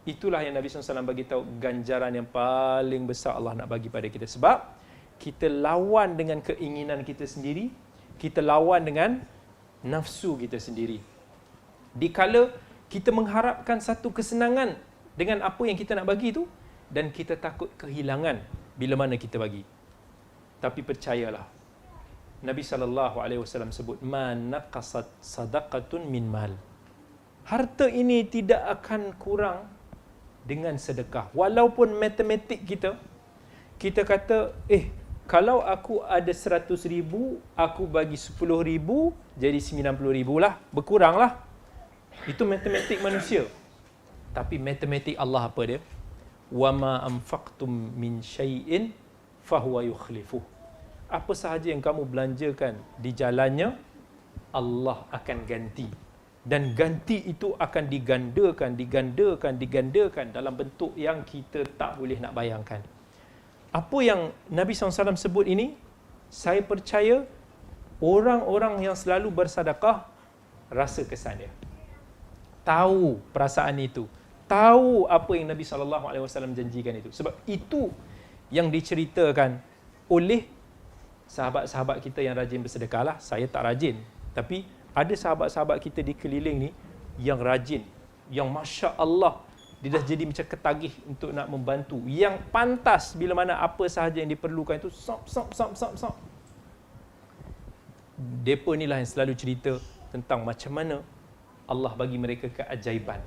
[SPEAKER 1] Itulah yang Nabi SAW bagi tahu ganjaran yang paling besar Allah nak bagi pada kita. Sebab kita lawan dengan keinginan kita sendiri, kita lawan dengan nafsu kita sendiri. Dikala kita mengharapkan satu kesenangan dengan apa yang kita nak bagi tu, dan kita takut kehilangan bila mana kita bagi. Tapi percayalah, Nabi SAW sebut, man naqasat sadaqatun min mal. Harta ini tidak akan kurang dengan sedekah. Walaupun matematik kita kata, kalau aku ada 100,000, aku bagi 10,000, jadi 90,000 lah. Berkurang lah. Itu matematik manusia. Tapi matematik Allah apa dia? wa ma anfaqtum min syai'in fahuwa yukhlifuh. Apa sahaja yang kamu belanjakan di jalannya, Allah akan ganti. Dan ganti itu akan digandakan dalam bentuk yang kita tak boleh nak bayangkan. Apa yang Nabi SAW sebut ini, saya percaya orang-orang yang selalu bersedekah rasa kesan dia. Tahu perasaan itu. Tahu apa yang Nabi SAW janjikan itu. Sebab itu yang diceritakan oleh sahabat-sahabat kita yang rajin bersedekah lah. Saya tak rajin. Tapi ada sahabat-sahabat kita di keliling ni yang rajin, yang Masya Allah, dia dah jadi macam ketagih untuk nak membantu. Yang pantas bila mana apa sahaja yang diperlukan itu, sop. Mereka ni lah yang selalu cerita tentang macam mana Allah bagi mereka keajaiban.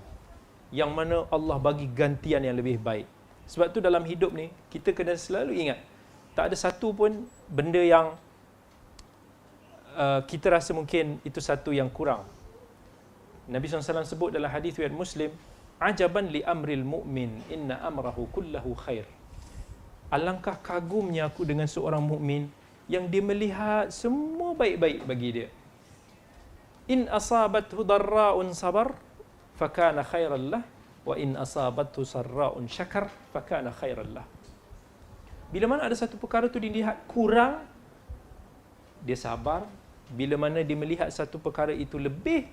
[SPEAKER 1] Yang mana Allah bagi gantian yang lebih baik. Sebab tu dalam hidup ni, kita kena selalu ingat, tak ada satu pun benda yang kita rasa mungkin itu satu yang kurang. Nabi SAW sebut dalam hadis riwayat Muslim, ajaban li amril mu'min inna amrahu kullahu khair. Alangkah kagumnya aku dengan seorang mukmin yang dia melihat semua baik-baik bagi dia. In asabathu darra'un sabar fakana khairan lah, wa in asabathu sarra'un syakar fakana khairan lah. Bila mana ada satu perkara tu dilihat kurang, dia sabar. Bila mana dia melihat satu perkara itu lebih,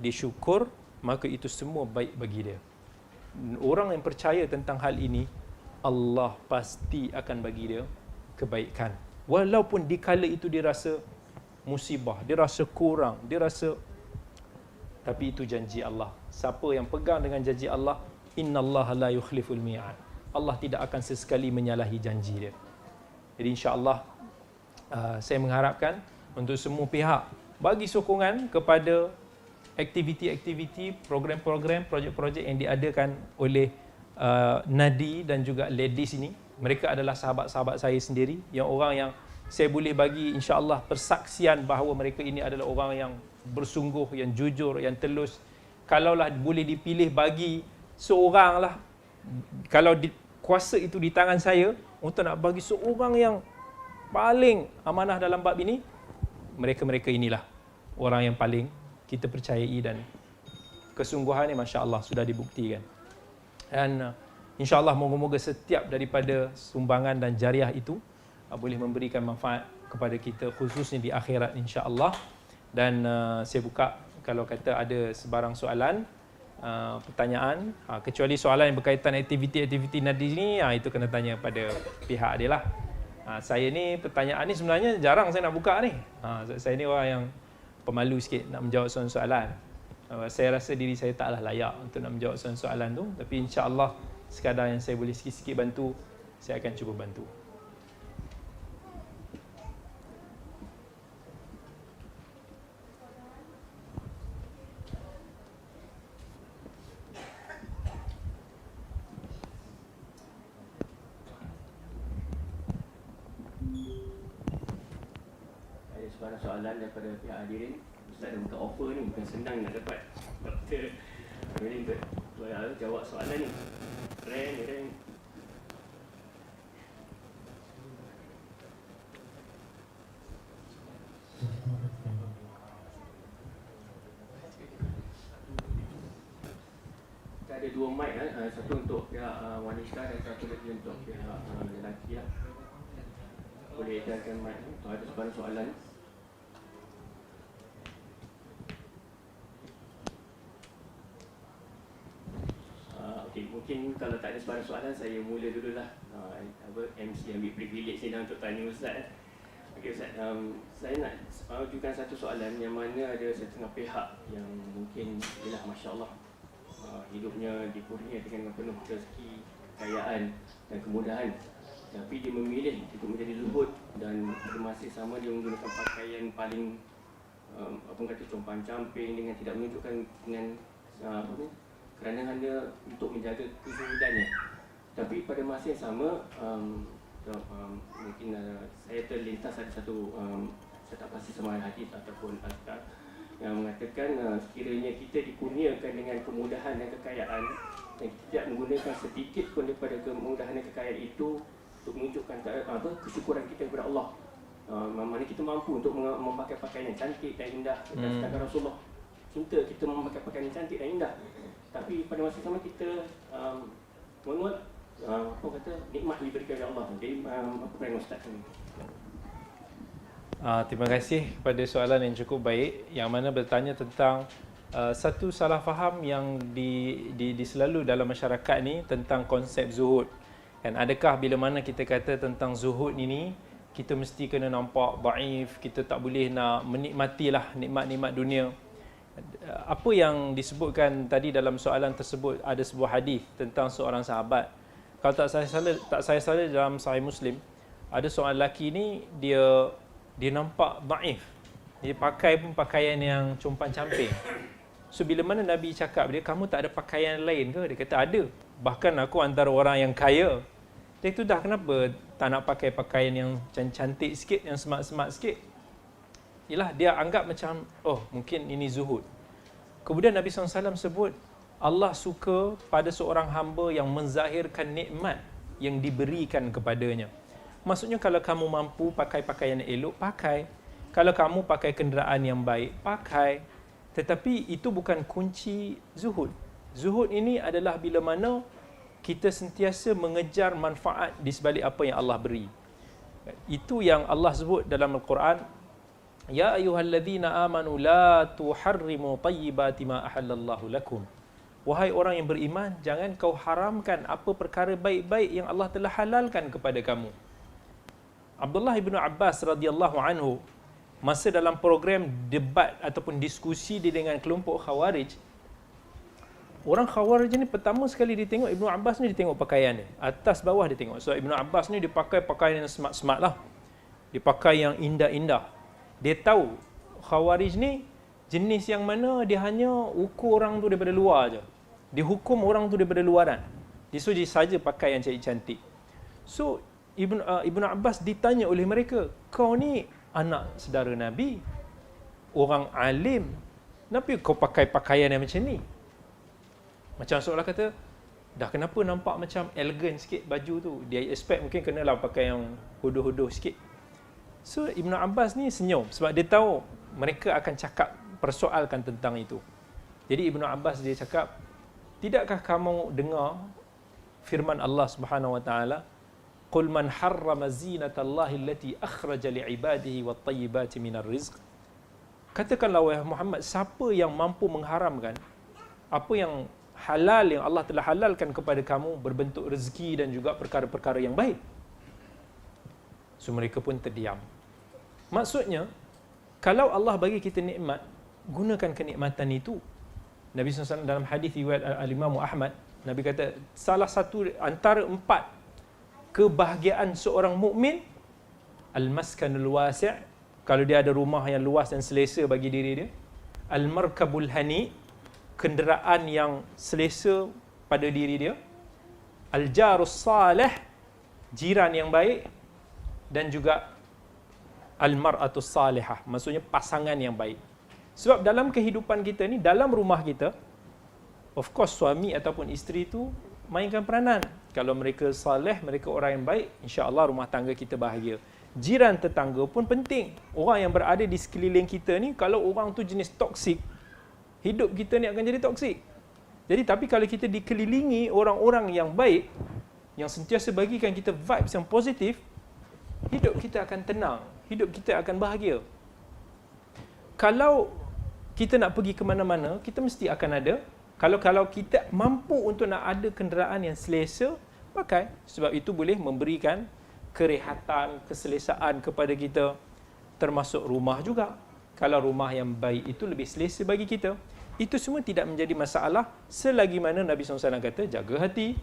[SPEAKER 1] dia syukur, maka itu semua baik bagi dia. Orang yang percaya tentang hal ini, Allah pasti akan bagi dia kebaikan. Walaupun di kala itu dia rasa musibah, dia rasa kurang, dia rasa, tapi itu janji Allah. Siapa yang pegang dengan janji Allah, innallaha la yukhliful mi'ad. Allah tidak akan sesekali menyalahi janji dia. Jadi insya-Allah saya mengharapkan untuk semua pihak bagi sokongan kepada aktiviti-aktiviti, program-program, projek-projek yang diadakan oleh Nadi dan juga Ladies ini. Mereka adalah sahabat-sahabat saya sendiri, yang orang yang saya boleh bagi insya-Allah persaksian bahawa mereka ini adalah orang yang bersungguh, yang jujur, yang telus. Kalaulah boleh dipilih bagi seorang lah, kalau kuasa itu di tangan saya untuk nak bagi seorang yang paling amanah dalam bab ini, mereka-mereka inilah orang yang paling kita percayai dan kesungguhannya Masya Allah sudah dibuktikan. Dan insya-Allah moga-moga setiap daripada sumbangan dan jariah itu boleh memberikan manfaat kepada kita, khususnya di akhirat insya-Allah. Dan saya buka kalau kata ada sebarang soalan, pertanyaan, kecuali soalan yang berkaitan aktiviti-aktiviti Nadi ni, itu kena tanya pada pihak dia lah. Saya ni pertanyaan ni sebenarnya jarang saya nak buka ni. Saya ni orang yang pemalu sikit nak menjawab soalan-soalan. Saya rasa diri saya taklah layak untuk nak menjawab soalan-soalan tu, tapi insya-Allah sekadar yang saya boleh sikit-sikit bantu, saya akan cuba bantu.
[SPEAKER 2] Sebarang soalan daripada pihak hadirin. Ustaz dah buka offer ni, bukan senang nak dapat doktor ini untuk jawab soalan ni. Keren. Kita ada dua mic, satu untuk pihak wanita dan satu lagi untuk pihak lelaki lah. Boleh edarkan mic ni kalau ada sebarang soalan. Okay, mungkin kalau tak ada sebarang soalan, saya mula dululah. MC ambil privilege ni untuk tanya Ustaz. Okey Ustaz, saya nak ajukan satu soalan yang mana ada setengah pihak yang mungkin ialah Masya Allah, hidupnya dikurnia dengan penuh rezeki, kekayaan dan kemudahan, tapi dia memilih untuk menjadi zuhud dan bermasa sama dia menggunakan pakaian paling compang-camping dengan tidak menunjukkan dengan kerana hanya untuk menjaga kezuhudannya. Tapi pada masa yang sama, mungkin saya terlintas ada satu, saya tak pasti sama hadis ataupun azkar mengatakan sekiranya kita dikurniakan dengan kemudahan dan kekayaan dan kita tidak menggunakan sedikit pun daripada kemudahan dan kekayaan itu untuk menunjukkan kesyukuran kita kepada Allah. Mana kita mampu untuk memakai pakaian yang cantik dan indah, dan sedangkan Rasulullah cinta kita memakai pakaian yang cantik dan indah, tapi pada masa sama kita menolak nikmat diberikan oleh Allah. Jadi apa pandangan Ustaz ni?
[SPEAKER 1] Terima kasih kepada soalan yang cukup baik, yang mana bertanya tentang satu salah faham yang selalu dalam masyarakat ni tentang konsep zuhud. Dan adakah bila mana kita kata tentang zuhud ini, kita mesti kena nampak daif, kita tak boleh nak menikmatilah nikmat-nikmat dunia. Apa yang disebutkan tadi dalam soalan tersebut, ada sebuah hadis tentang seorang sahabat. Kalau tak saya salah dalam Sahih Muslim, ada seorang lelaki ni dia nampak daif. Dia pakai pun pakaian yang compang-camping. So bila mana Nabi cakap dia, kamu tak ada pakaian lain ke? Dia kata ada. Bahkan aku antara orang yang kaya. Dia tu dah kenapa tak nak pakai pakaian yang cantik sikit, yang smart-smart sikit? Yalah, dia anggap macam, oh mungkin ini zuhud. Kemudian Nabi SAW sebut, Allah suka pada seorang hamba yang menzahirkan nikmat yang diberikan kepadanya. Maksudnya kalau kamu mampu pakai pakaian elok, pakai. Kalau kamu pakai kenderaan yang baik, pakai. Tetapi itu bukan kunci zuhud. Zuhud ini adalah bila mana kita sentiasa mengejar manfaat di sebalik apa yang Allah beri. Itu yang Allah sebut dalam Al-Quran, Ya ayyuhalladzina amanu la tuharrimu tayyibati ma ahallallahu lakum. Wahai orang yang beriman, jangan kau haramkan apa perkara baik-baik yang Allah telah halalkan kepada kamu. Abdullah ibn Abbas radhiyallahu anhu, masa dalam program debat ataupun diskusi dia dengan kelompok Khawarij, orang Khawarij ni pertama sekali dia tengok Ibnu Abbas ni, dia tengok pakaian dia. Atas bawah dia tengok. So Ibnu Abbas ni dia pakai pakaian yang smart-smart lah. Dia pakai yang indah-indah. Dia tahu Khawarij ni jenis yang mana dia hanya ukur orang tu daripada luar je. Dia hukum orang tu daripada luaran. Dia saja pakai yang cantik-cantik. So Ibnu Abbas ditanya oleh mereka, kau ni anak saudara Nabi, orang alim, kenapa kau pakai pakaian yang macam ni? Macam seolah kata, dah kenapa nampak macam elegan sikit baju tu? Dia expect mungkin kenalah pakai yang hodoh-hodoh sikit. So Ibnu Abbas ni senyum sebab dia tahu mereka akan cakap, persoalkan tentang itu. Jadi Ibnu Abbas dia cakap, tidakkah kamu dengar firman Allah Subhanahu wa taala, qul man harrama zinatallahi allati akhraja li'ibadihi wat-tayyibati minar rizq. Katakanlah wahai Muhammad, siapa yang mampu mengharamkan apa yang halal yang Allah telah halalkan kepada kamu berbentuk rezeki dan juga perkara-perkara yang baik. So mereka pun terdiam. Maksudnya, kalau Allah bagi kita nikmat, gunakan kenikmatan itu. Nabi SAW dalam hadis riwayat Al-Imam Ahmad, Nabi kata, salah satu antara 4 kebahagiaan seorang mukmin, al-maskanul wasi', kalau dia ada rumah yang luas dan selesa bagi diri dia, al-markabul hani', kenderaan yang selesa pada diri dia, al-jarus salih, jiran yang baik, dan juga al-mar'atus salihah, maksudnya pasangan yang baik. Sebab dalam kehidupan kita ni, dalam rumah kita, of course suami ataupun isteri tu mainkan peranan. Kalau mereka saleh, mereka orang yang baik, insya-Allah rumah tangga kita bahagia. Jiran tetangga pun penting. Orang yang berada di sekeliling kita ni, kalau orang tu jenis toksik, hidup kita ni akan jadi toksik. Jadi tapi kalau kita dikelilingi orang-orang yang baik, yang sentiasa bagikan kita vibes yang positif, hidup kita akan tenang, hidup kita akan bahagia. Kalau kita nak pergi ke mana-mana, kita mesti akan ada. Kalau kita mampu untuk nak ada kenderaan yang selesa, pakai. Sebab itu boleh memberikan kerehatan, keselesaan kepada kita, termasuk rumah juga. Kalau rumah yang baik itu lebih selesa bagi kita, itu semua tidak menjadi masalah selagi mana Nabi SAW kata, jaga hati,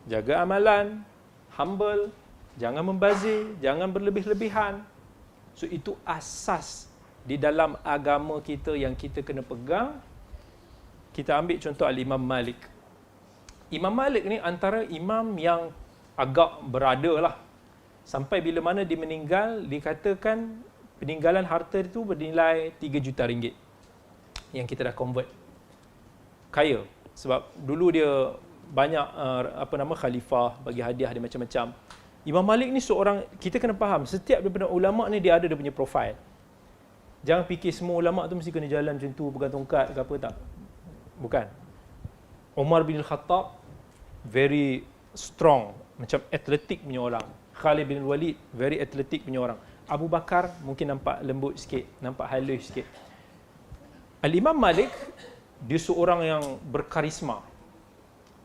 [SPEAKER 1] jaga amalan, humble, jangan membazir, jangan berlebih-lebihan. So itu asas di dalam agama kita yang kita kena pegang. Kita ambil contoh Al-Imam Malik. Imam Malik ni antara imam yang agak berada lah. Sampai bila mana dia meninggal, dikatakan peninggalan harta itu bernilai 3 juta ringgit. yang kita dah convert. Kaya. Sebab dulu dia banyak khalifah, bagi hadiah dia macam-macam. Imam Malik ni seorang, kita kena faham, setiap daripada ulama ni dia ada dia punya profil. Jangan fikir semua ulama tu mesti kena jalan macam tu, pegang tongkat ke apa, tak. Bukan. Umar bin Khattab very strong, macam atletik punya orang. Khalid bin Walid very atletik punya orang. Abu Bakar mungkin nampak lembut sikit, nampak halus sikit. Al-Imam Malik dia seorang yang berkarisma.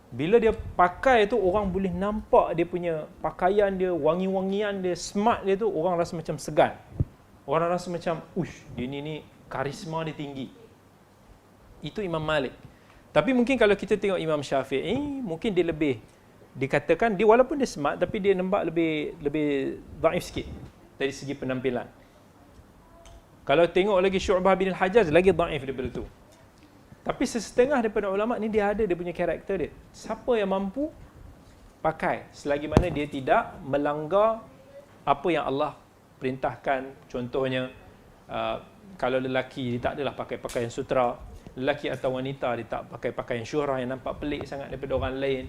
[SPEAKER 1] Bila dia pakai tu, orang boleh nampak dia punya pakaian dia, wangi-wangian dia, smart dia tu, orang rasa macam segan. Orang rasa macam, ush, dia ni karisma dia tinggi. Itu Imam Malik. Tapi mungkin kalau kita tengok Imam Syafi'i, mungkin dia lebih, dikatakan dia walaupun dia smart, tapi dia nampak lebih dhaif sikit dari segi penampilan. Kalau tengok lagi Syu'bah bin Al-Hajjaj, lagi dhaif daripada tu. Tapi sesetengah daripada ulama ni dia ada dia punya karakter dia. Siapa yang mampu pakai selagi mana dia tidak melanggar apa yang Allah perintahkan. Contohnya kalau lelaki dia tak adalah pakai pakaian sutra, lelaki atau wanita dia tak pakai pakaian syuhrah yang nampak pelik sangat daripada orang lain.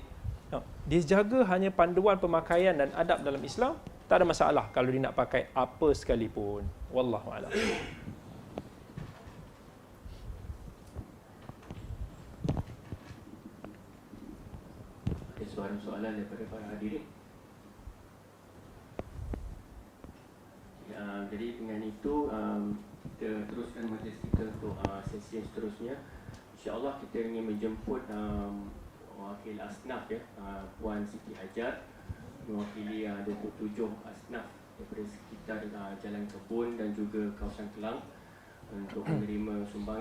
[SPEAKER 1] Dia jaga hanya panduan pemakaian dan adab dalam Islam, tak ada masalah kalau dia nak pakai apa sekalipun. Wallahu a'lam.
[SPEAKER 2] Soalan daripada para hadirin. Jadi dengan itu kita teruskan majlis kita untuk sesi yang seterusnya. InsyaAllah kita ingin menjemput wakil asnaf ya, Puan Siti Hajar, mewakili 27 asnaf daripada sekitar Jalan Kebun dan juga kawasan Kelang untuk menerima sumbangan.